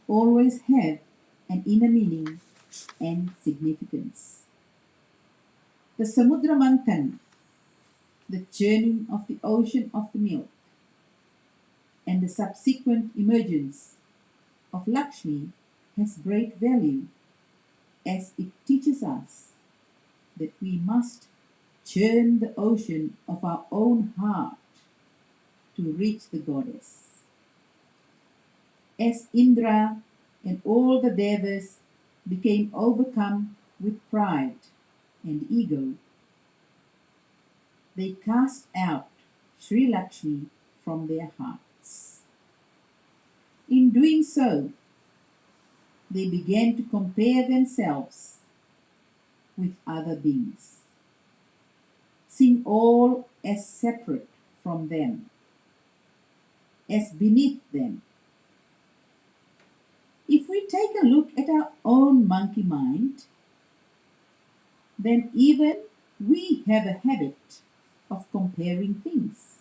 [SPEAKER 2] always have an inner meaning and significance. The Samudra Manthan, the churning of the ocean of the milk, and the subsequent emergence of Lakshmi has great value, as it teaches us that we must churn the ocean of our own heart to reach the goddess. As Indra and all the Devas became overcome with pride and ego, they cast out Sri Lakshmi from their hearts. In doing so, they began to compare themselves with other beings, seeing all as separate from them, as beneath them. If we take a look at our own monkey mind, then even we have a habit of comparing things.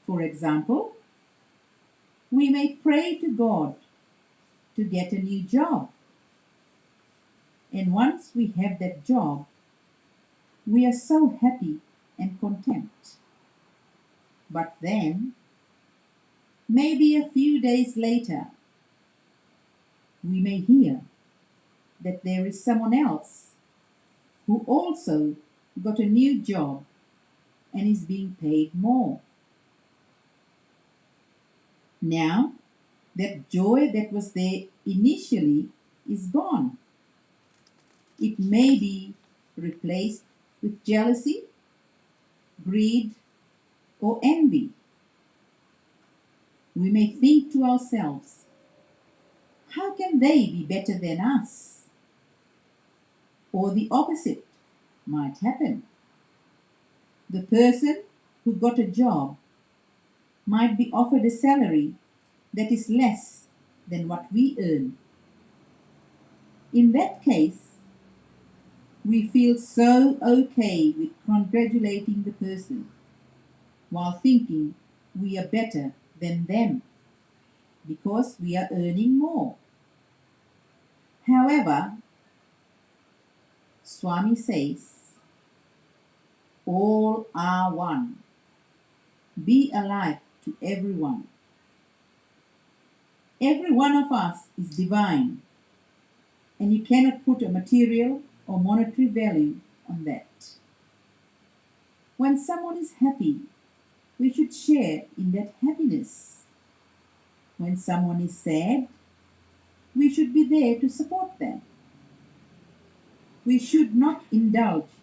[SPEAKER 2] For example, we may pray to God to get a new job. And once we have that job, we are so happy and content. But then, maybe a few days later, we may hear that there is someone else who also got a new job and is being paid more. Now, that joy that was there initially is gone. It may be replaced with jealousy, greed, or envy. We may think to ourselves, how can they be better than us? Or the opposite might happen. The person who got a job might be offered a salary that is less than what we earn. In that case, we feel so okay with congratulating the person while thinking we are better than them because we are earning more. However, Swami says, all are one. Be alike to everyone. Every one of us is divine, and you cannot put a material or monetary value on that. When someone is happy, we should share in that happiness. When someone is sad, we should be there to support them. We should not indulge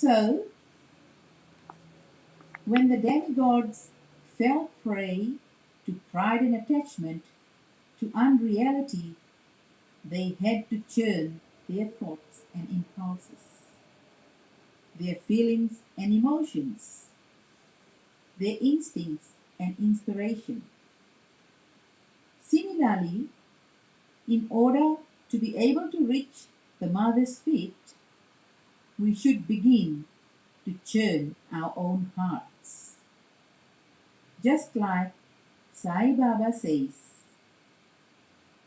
[SPEAKER 2] So, when the demigods fell prey to pride and attachment, to unreality, they had to churn their thoughts and impulses, their feelings and emotions, their instincts and inspiration. Similarly, in order to be able to reach the mother's feet, we should begin to churn our own hearts. Just like Sai Baba says,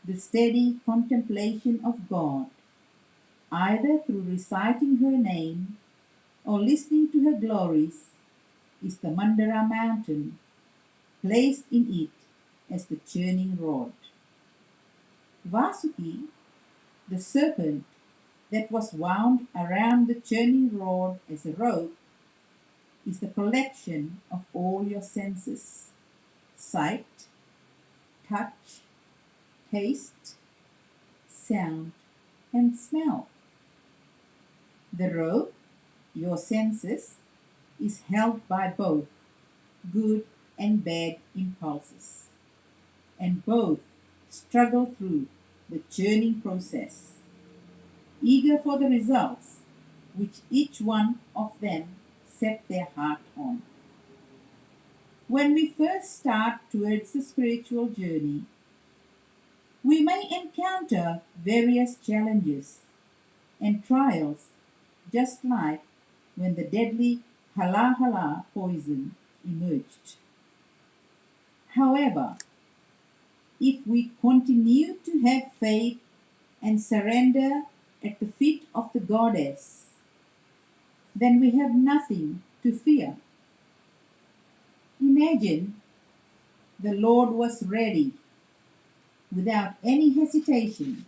[SPEAKER 2] the steady contemplation of God, either through reciting her name or listening to her glories, is the Mandara mountain, placed in it as the churning rod. Vasuki, the serpent that was wound around the churning rod as a rope, is the collection of all your senses: sight, touch, taste, sound, and smell. The rope, your senses, is held by both good and bad impulses, and both struggle through the churning process, eager for the results which each one of them set their heart on. When we first start towards the spiritual journey, we may encounter various challenges and trials, just like when the deadly hala hala poison emerged. However, if we continue to have faith and surrender at the feet of the goddess, then we have nothing to fear. Imagine the Lord was ready, without any hesitation,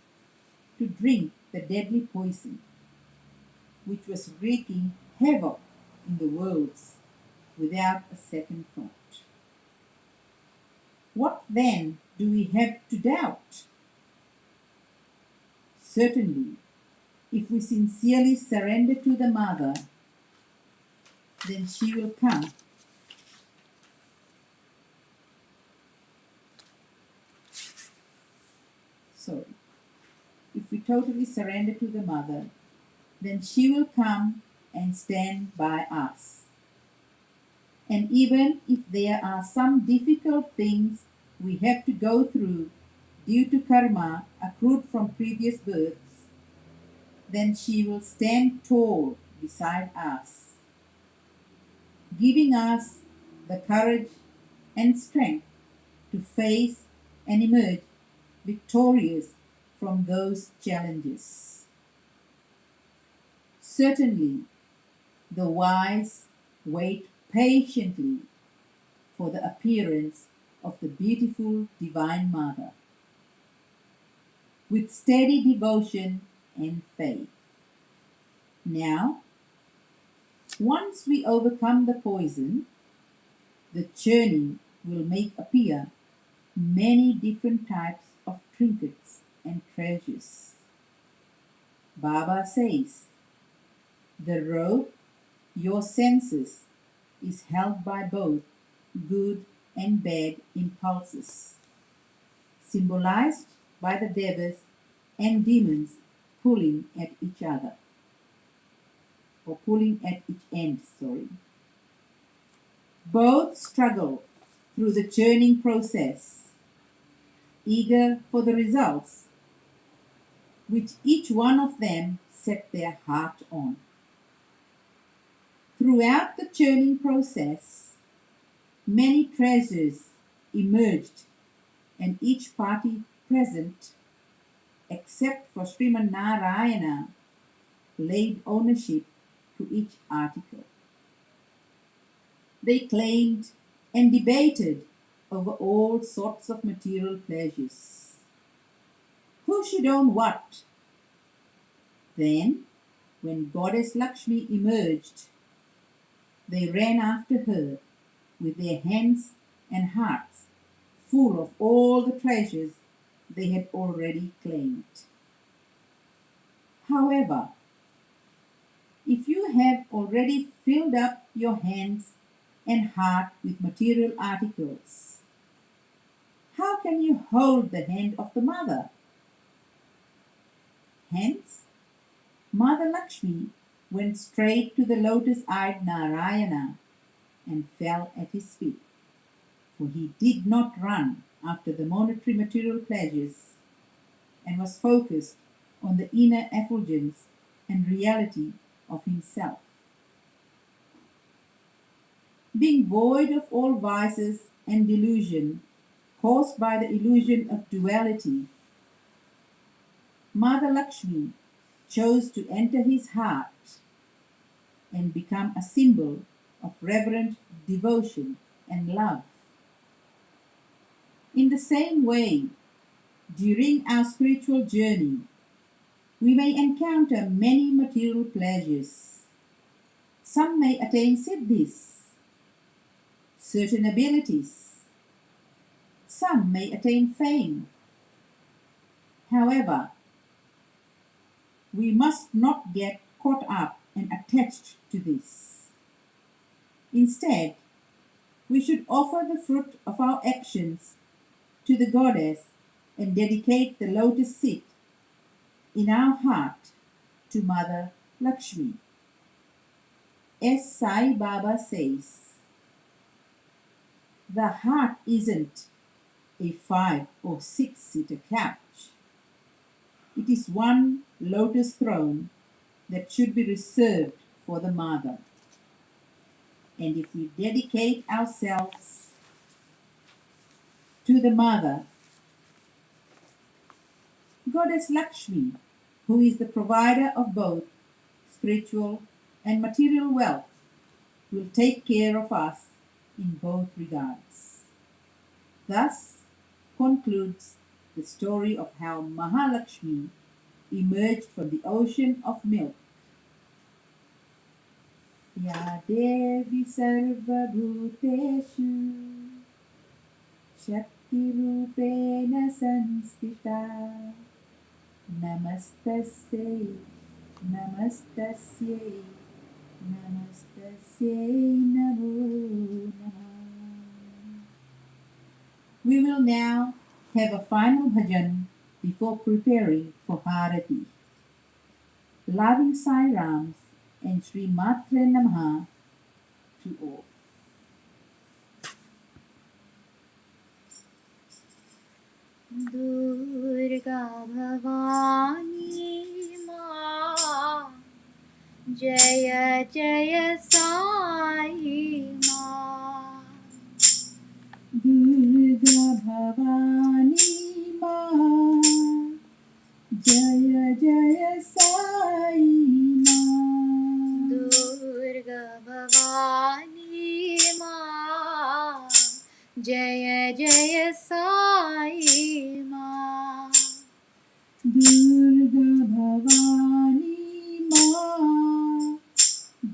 [SPEAKER 2] to drink the deadly poison, which was wreaking havoc in the worlds without a second thought. What then do we have to doubt? Certainly, if we sincerely surrender to the Mother, then she will come. Sorry. If we totally surrender to the Mother, then she will come and stand by us. And even if there are some difficult things we have to go through due to karma accrued from previous births, then she will stand tall beside us, giving us the courage and strength to face and emerge victorious from those challenges. Certainly, the wise wait patiently for the appearance of the beautiful Divine Mother, with steady devotion and faith. Now, once we overcome the poison, the churning will make appear many different types of trinkets and treasures. Baba says, the rope, your senses, is held by both good and bad impulses, symbolized by the devas and demons pulling at each other, or pulling at each end, Both struggle through the churning process, eager for the results which each one of them set their heart on. Throughout the churning process, many treasures emerged, and each party present, except for Sriman Narayana, laid ownership to each article. They claimed and debated over all sorts of material pleasures. Who should own what? Then, when Goddess Lakshmi emerged, they ran after her with their hands and hearts full of all the treasures they had already claimed. However, If you have already filled up your hands and heart with material articles, how can you hold the hand of the mother? Hence, Mother Lakshmi went straight to the lotus-eyed Narayana and fell at his feet, for he did not run after the monetary material pleasures and was focused on the inner effulgence and reality of himself. Being void of all vices and delusion caused by the illusion of duality, Mother Lakshmi chose to enter his heart and become a symbol of reverent devotion and love. In the same way, during our spiritual journey, we may encounter many material pleasures. Some may attain siddhis, certain abilities. Some may attain fame. However, we must not get caught up and attached to this. Instead, we should offer the fruit of our actions to the goddess and dedicate the lotus seat in our heart to Mother Lakshmi. As Sai Baba says, the heart isn't a 5 or 6-seater couch. It is one lotus throne that should be reserved for the mother. And if we dedicate ourselves to the mother, Goddess Lakshmi, who is the provider of both spiritual and material wealth, will take care of us in both regards. Thus concludes the story of how Mahalakshmi emerged from the ocean of milk. Ya Devi Sarva Bhuteshu Shakti Rupena Sanstita Namastasye Namastasye Namastasye Namo Namah. We will now have a final bhajan before preparing for Harati. Loving Sai Rams and Sri Matre Namaha to all.
[SPEAKER 1] Durga Bhavani Ma Jaya Jaya Sai Ma
[SPEAKER 2] Durga Bhavani Ma Jaya Jaya Sai Ma
[SPEAKER 1] Durga Bhavani Ma Jaya Jaya Sai Ma
[SPEAKER 2] Durga Bhavani Ma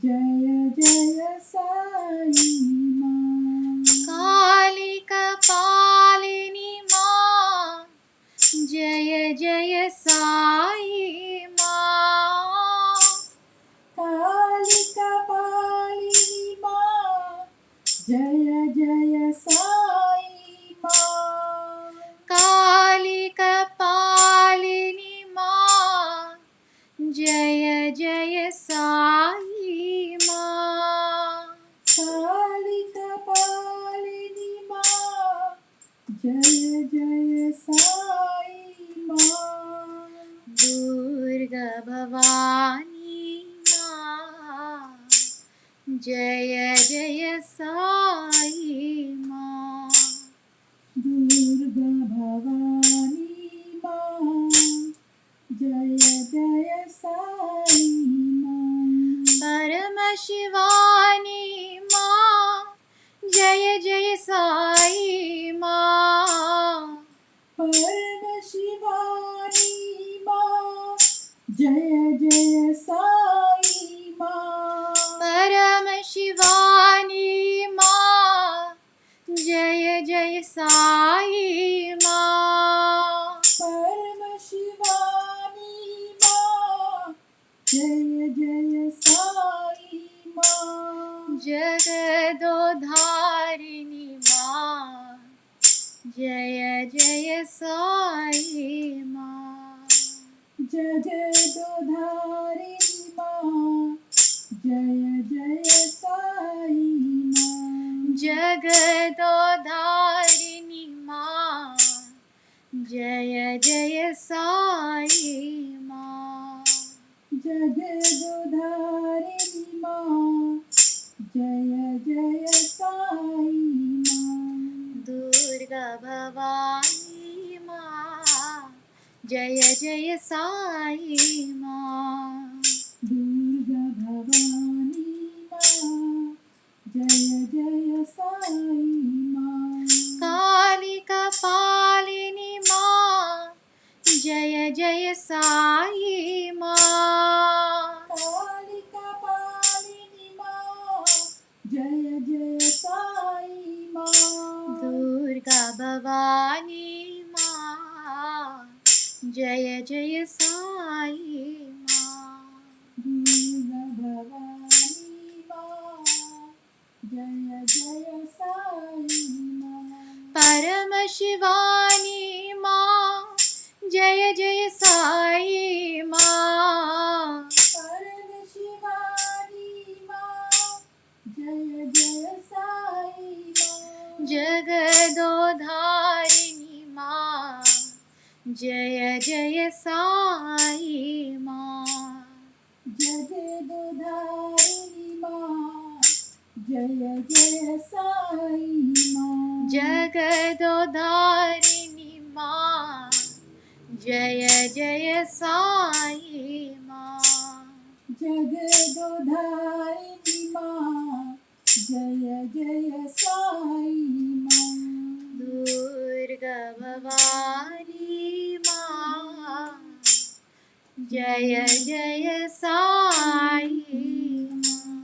[SPEAKER 2] Jaya Jaya Sai Ma
[SPEAKER 1] Kali Kapalini Ma Jaya Jaya Sai Ma
[SPEAKER 2] Kali Kapalini Ma Jaya Jaya Sai Ma
[SPEAKER 1] Kali Kapalini Ma Jaya Jaya Sai Ma
[SPEAKER 2] Kali Kapalini Ma Jaya Jaya Sai Ma
[SPEAKER 1] Durga Bhavani Ma Jaya Jaya Sai Ma
[SPEAKER 2] Durga Bhavani Ma Jaya Jaya Sai Ma
[SPEAKER 1] Paramashivani Ma Jaya Jaya Sai Ma
[SPEAKER 2] Paramashivani Ma Jaya Jaya Sai Ma
[SPEAKER 1] Paramashivani Ma Jaya Jaya Sai Ma
[SPEAKER 2] Paramashivani Ma Jaya Jaya Sai
[SPEAKER 1] जगदोधारिणी माँ, जय जय साई माँ।
[SPEAKER 2] जगदोधारिणी माँ, जय जय साई माँ।
[SPEAKER 1] जगदोधारिणी माँ, जय जय साई माँ।
[SPEAKER 2] जगदोधारिणी माँ, जय जय साई माँ।
[SPEAKER 1] दुर्गा भवानी माँ, जय जय साई माँ।
[SPEAKER 2] दुर्गा भवानी माँ, जय जय साई माँ।
[SPEAKER 1] कालिका पालिनी माँ, जय जय साई माँ।
[SPEAKER 2] कालिका पालिनी माँ, जय जय साई माँ।
[SPEAKER 1] दुर्गा भवानी माँ, जय जय साई माँ।
[SPEAKER 2] दुर्गा भवानी माँ, जय जय साई माँ।
[SPEAKER 1] परम शिवानी माँ, जय जय साई माँ।
[SPEAKER 2] परम शिवानी माँ, जय जय साई माँ।
[SPEAKER 1] जगदोधारिणी माँ, जय जय साई माँ।
[SPEAKER 2] जगदोधारिणी माँ, जय जय साई माँ।
[SPEAKER 1] जगदोधारिणी माँ, जय जय साई माँ।
[SPEAKER 2] जगदोधारिणी माँ, जय जय साई माँ।
[SPEAKER 1] दुर्गा भवानी माँ, जय जय साई माँ।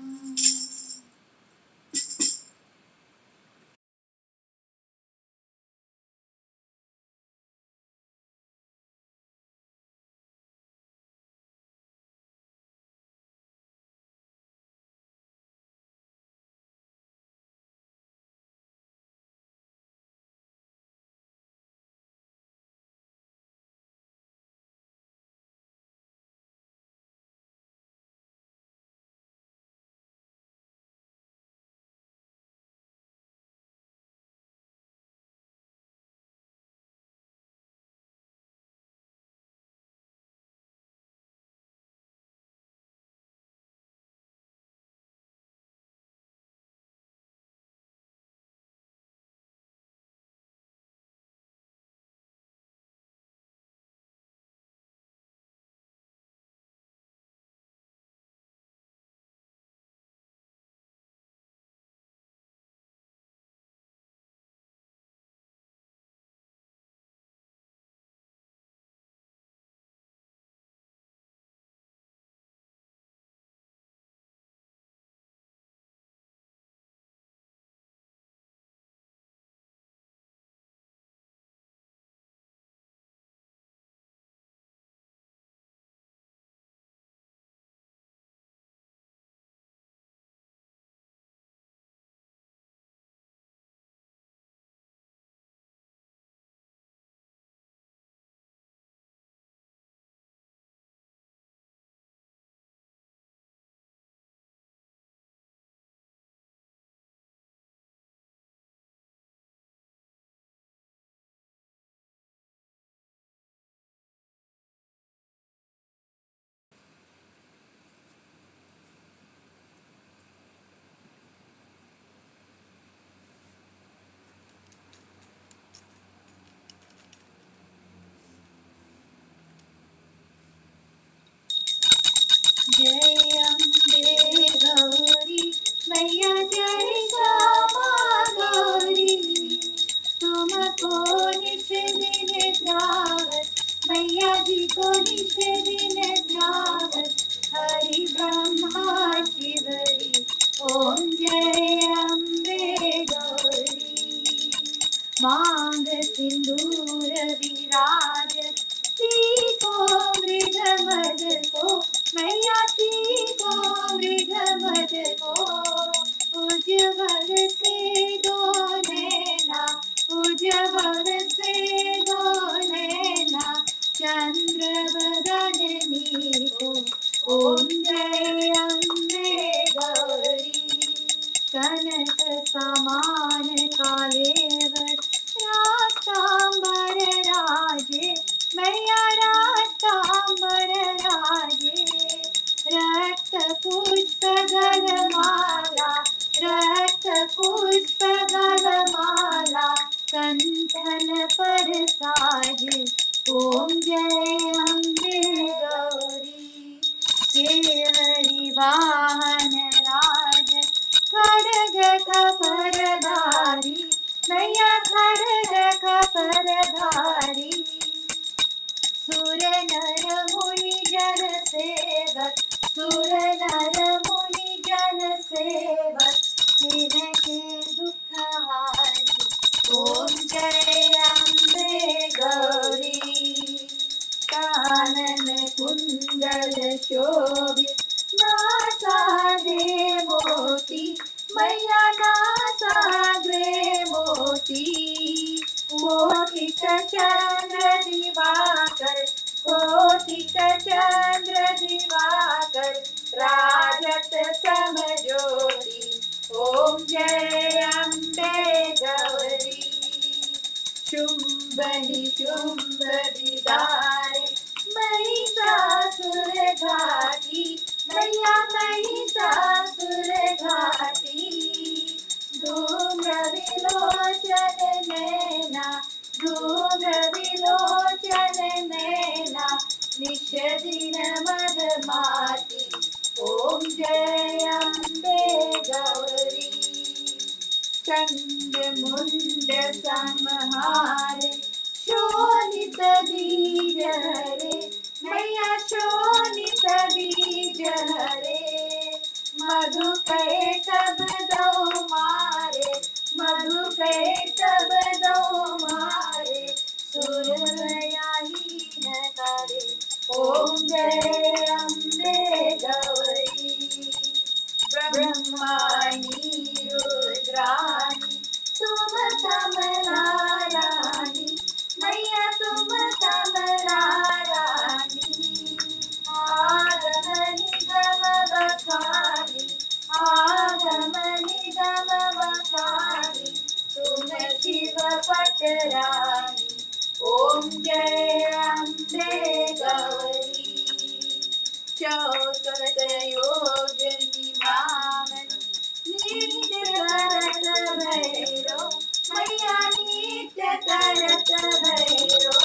[SPEAKER 1] जय अम्बे गौरी मैया, जय श्यामा गौरी, तुमको नित दिन ध्यावत, मैया जी को नित दिन ध्यावत, हरि ब्रह्मा शिवरी, ओम जय अम्बे गौरी। मांग सिंदूर विराजत, को मृग मद को, मैया को मृग मद को, उज्ज्वल से दो नैना, उज्ज्वल से दो नैना, चंद्र बदननी को ओम जय अम्बे गौरी। कनक समान कालेवर रातांबर राजे, मैया रातांबर राजे। रक्त पुष्प गलमाला, रक्त पुष्प गलमाला, कंठन पर साजे, ओम जय अम्बे गौरी। केवरी वाहन राज, खड्ग कपरधारी, मैया खड्ग कपरधारी। सुर नर मुनि जन सेवक, सुर नर मुनि जन सेवक, तिनके दुख हारी, ओम जय अम्बे गौरी। कानन कुंडल शोभित, नासाग्रे मोती, मैया नासाग्रे मोती। कोटिक चंद्र दिवाकर, कोटिक चंद्र दिवाकर, राजत समज्योति, ओम जय अम्बे गौरी। शुंभ निशुंभ विदारे, महिषासुर घाटी, मैया महिषासुर घाटी। धूम्र विलोचन नैना, धूम्र विलोचन नैना, निश दिन मदमाती, ओम जय अम्बे गौरी। चंड मुंड संहारे, शोणित बीज हरे, मैया शोणित बीज हरे। मधु कै तब दो मारे, मधु कै तब दो मारे, सुरया हीन करे, ओम जय अम्बे गौरी। ब्रह्माणी रुद्राणी, तुम कमला रानी, मैया तुम कमला रानी। आगमनि गम बखानी, आगमनि गम बखानी, तुम शिव पटरानी, ओम जय अम्बे गौरी। चौसठ योजनी मामन, नित्य करत भैरो, मैया नित्य करत भैरो।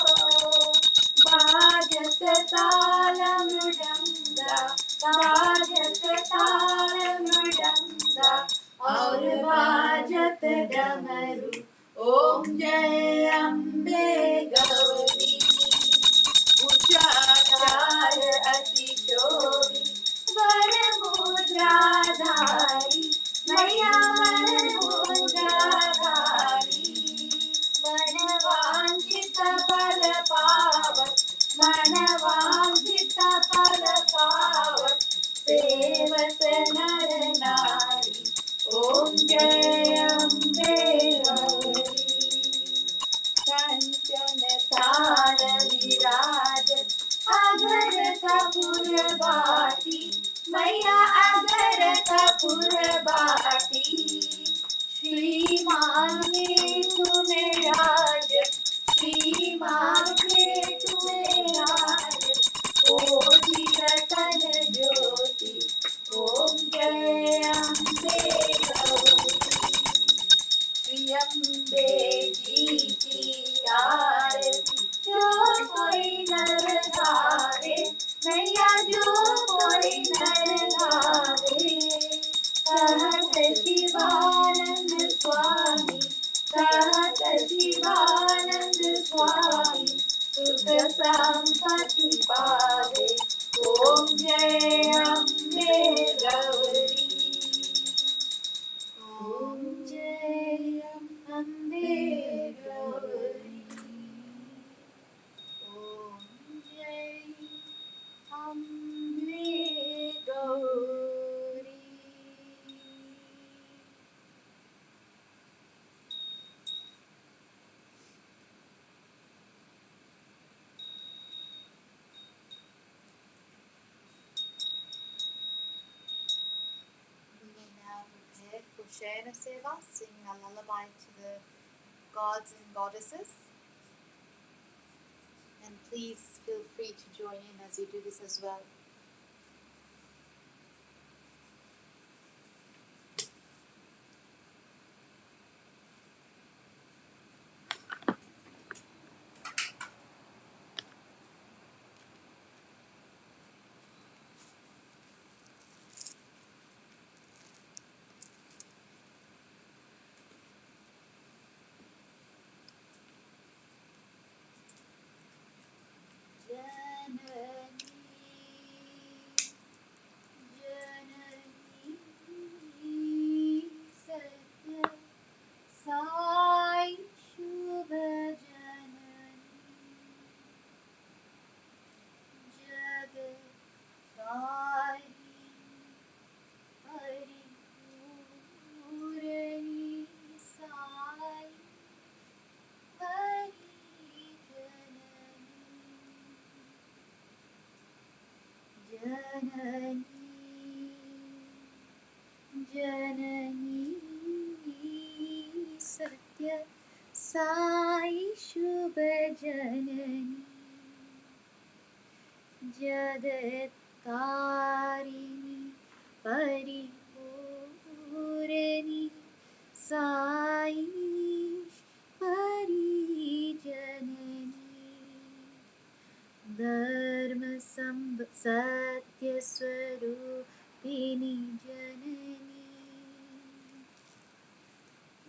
[SPEAKER 1] बाजत ताल मृदंगा, बाजत ताल मृदंगा, और बाजत डमरू, ओम जय अम्बे गौरी। उचाचार अति शोभी, वर मुद्राधारी, मैया वर मुद्राधारी। मन वांछित फल पावत, मन वांछित फल पावत, सेवत नर नारी, ओम जय अम्बे गौरी। कंचन तार विराजत, अगर कपूर बाटी, मैया अगर कपूर बाटी। श्री मांगे तुम्हें राज, श्री मांगे तुम्हें राज, कोटि रतन ज्योति, ओम जय अम्बे गौरी। श्री अम्बे जी की आरती, जो कोई नर गावे, मैया जो कोई नर गावे। कहत शिवानंद स्वामी, कहत शिवानंद स्वामी, सुख संपत्ति पावे, ओम जय अम्बे गौरी। ओम जय अम्बे गौरी, ओम जय Ambe Gauri. Sayana-Seva, singing a lullaby to the gods and goddesses. And please feel free to join in as you do this as well. Janani Satya Sai Shubha Janani Jagatkarini Paripurani Sai Parijanani Dharma Satya Swarupini Janani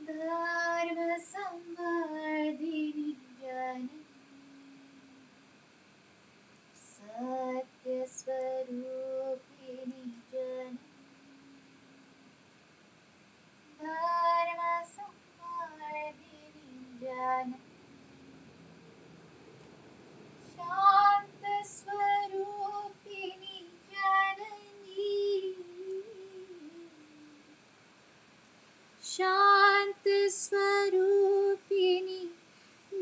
[SPEAKER 1] Dharma Samvardhini Janani Satya Swarupini Janani Dharma Samvardhini Janani Shanta Swarupini Janani Shanta Swarupini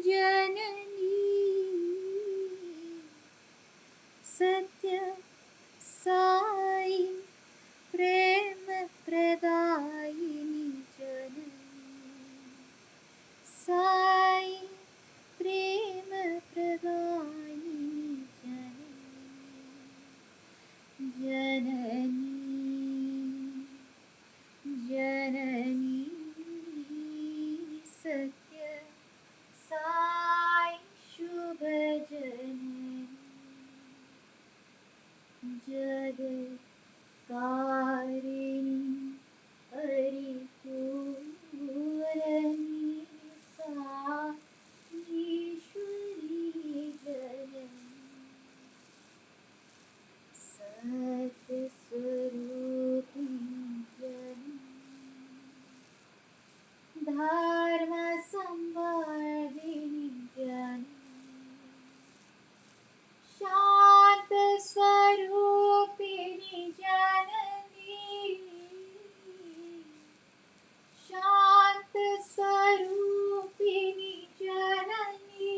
[SPEAKER 1] Janani Satya Sai Prema Pradayini Janani Sai Prema Pradayini Janani Janani Satya Sai Shubha Janani Jagatkarini Paripurani Sai Ishwari Janani Satya Swarupini Janani Dharma Samvardhini Janani Shanta Swarupini Janani Shanta Swarupini Janani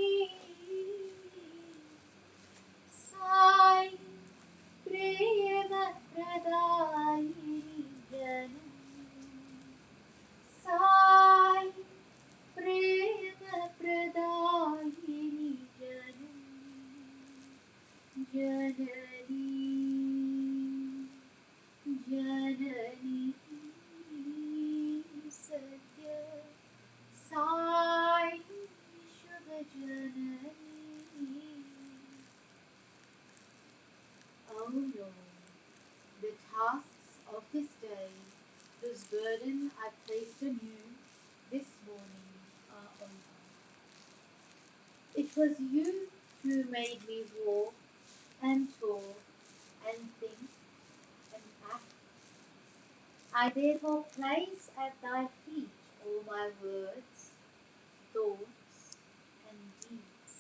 [SPEAKER 1] Sai Prema Pradayini Janani Sai Prema Pradayini Janani Janani Satya Sai Shubha Janani. O Lord, the tasks of this day, whose burden I placed on you this morning, are over. It was you who made me walk and talk and think and act. I therefore place at thy feet all my words, thoughts, and deeds.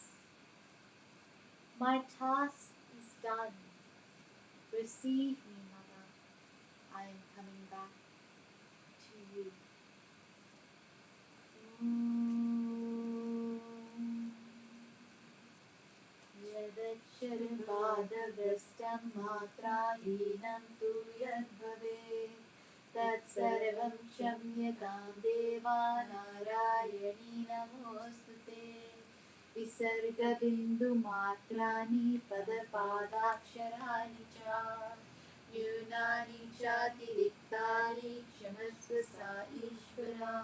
[SPEAKER 1] My task is done. Receive me, Mother. I am coming back to you. Yadaksharapadavastam matrahinam tu yadbhavet तत्सर्वं क्षम्यतां देवा नारायणी नमोऽस्तु ते विसर्गबिन्दुमात्राणि पदपादाक्षराणि च न्यूनानि चातिरिक्तानि क्षमस्व सा ईश्वरा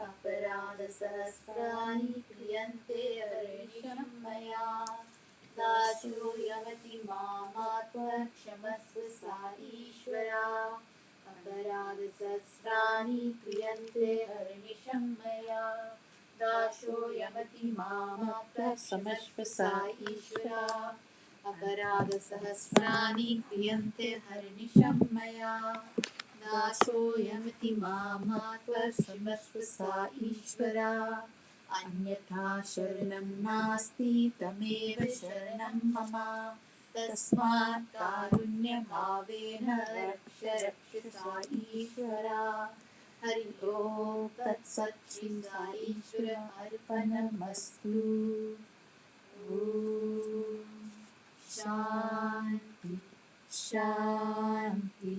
[SPEAKER 1] अपराधसहस्राणि क्रियन्ते हर्निशं मया दासो यमति मामात्मक्षमस्व सा ईश्वरा अपराधसहस्राणि क्रियन्ते हर्निशं मया दासो यमति मामात्मक्षमस्व सा ईश्वरा अपराधसहस्राणि क्रियन्ते हर्निशं मया दासो यमति मामात्मक्षमस्व सा ईश्वरा अन्यथा शरणं नास्ति तमेव शरणं मम तस्मात् कारुण्यभावेन रक्ष रक्ष सा ईश्वरा हरि ओम तत्सत् श्री साई ईश्वर अर्पणमस्तु ओम शांति शांति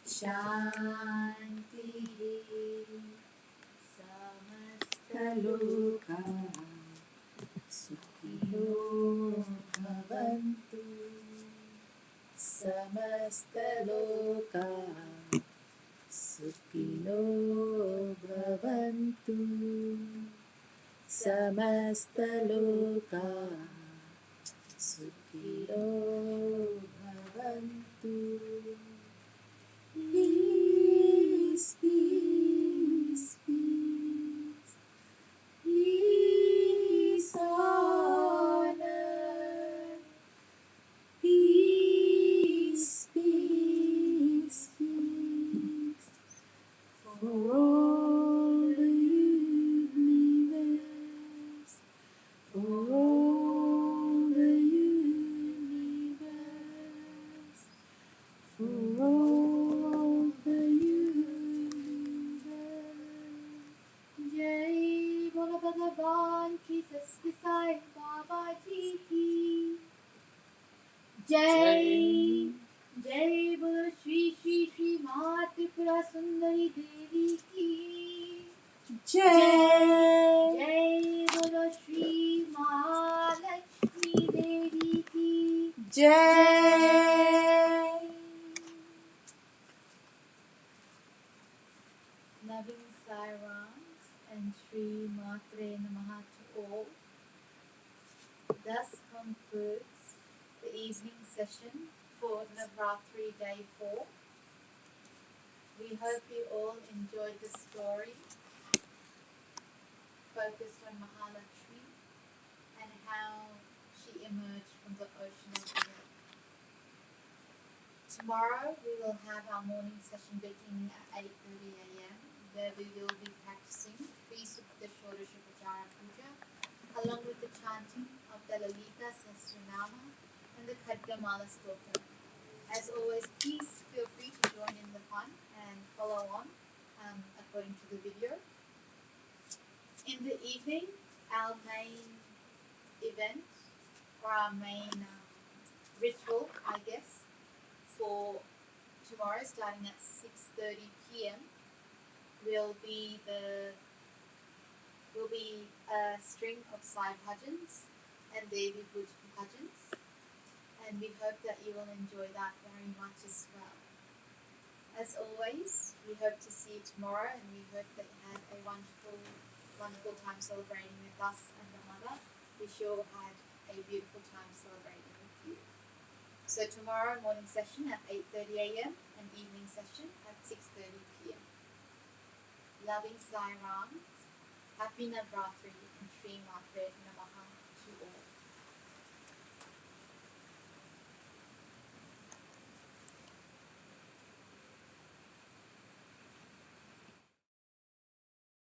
[SPEAKER 1] शांति समस्तलोकाः सुखिनो भवन्तु समस्तलोकाः सुखिनो भवन्तु समस्तलोकाः सुखिनो भवन्तु Peace, peace, peace, peace on earth. Peace, peace, peace for all the universe, for all the universe, for all the universe. Jai Bolo Bhagavan Ki Sasti Sai Baba Ji Ki Jai Jai Bolo Shri Shri Shri Mahatipura Sundari Devi Ki Jai Jai Bolo Shri Lakshmi Devi Ki Jai. Loving Sairams and Shri Matre Namaha to all. Thus concludes the evening session for Navratri Day 4. We hope you all enjoyed the story focused on Mahalakshmi and how she emerged from the ocean of the earth. Tomorrow we will have our morning session beginning at 8:30 a.m. where we will be practicing Sri Sukta Shodasha Upacara Puja along with the chanting of the Lalita Sahasranama and the Khadgamala Stotra. As always, please feel free to join in the fun and follow on according to the video. In the evening, our main event or our main ritual, I guess, for tomorrow starting at 6:30 p.m. will be a string of Sai Bhajans and Devi Puja Bhajans, and we hope that you will enjoy that very much as well. As always, we hope to see you tomorrow, and we hope that you had a wonderful time celebrating with us and the mother. We sure had a beautiful time celebrating with you. So tomorrow morning session at 8:30 a.m. and evening session at 6:30 p.m. Loving Sai Ram, Happy Navratri and Sri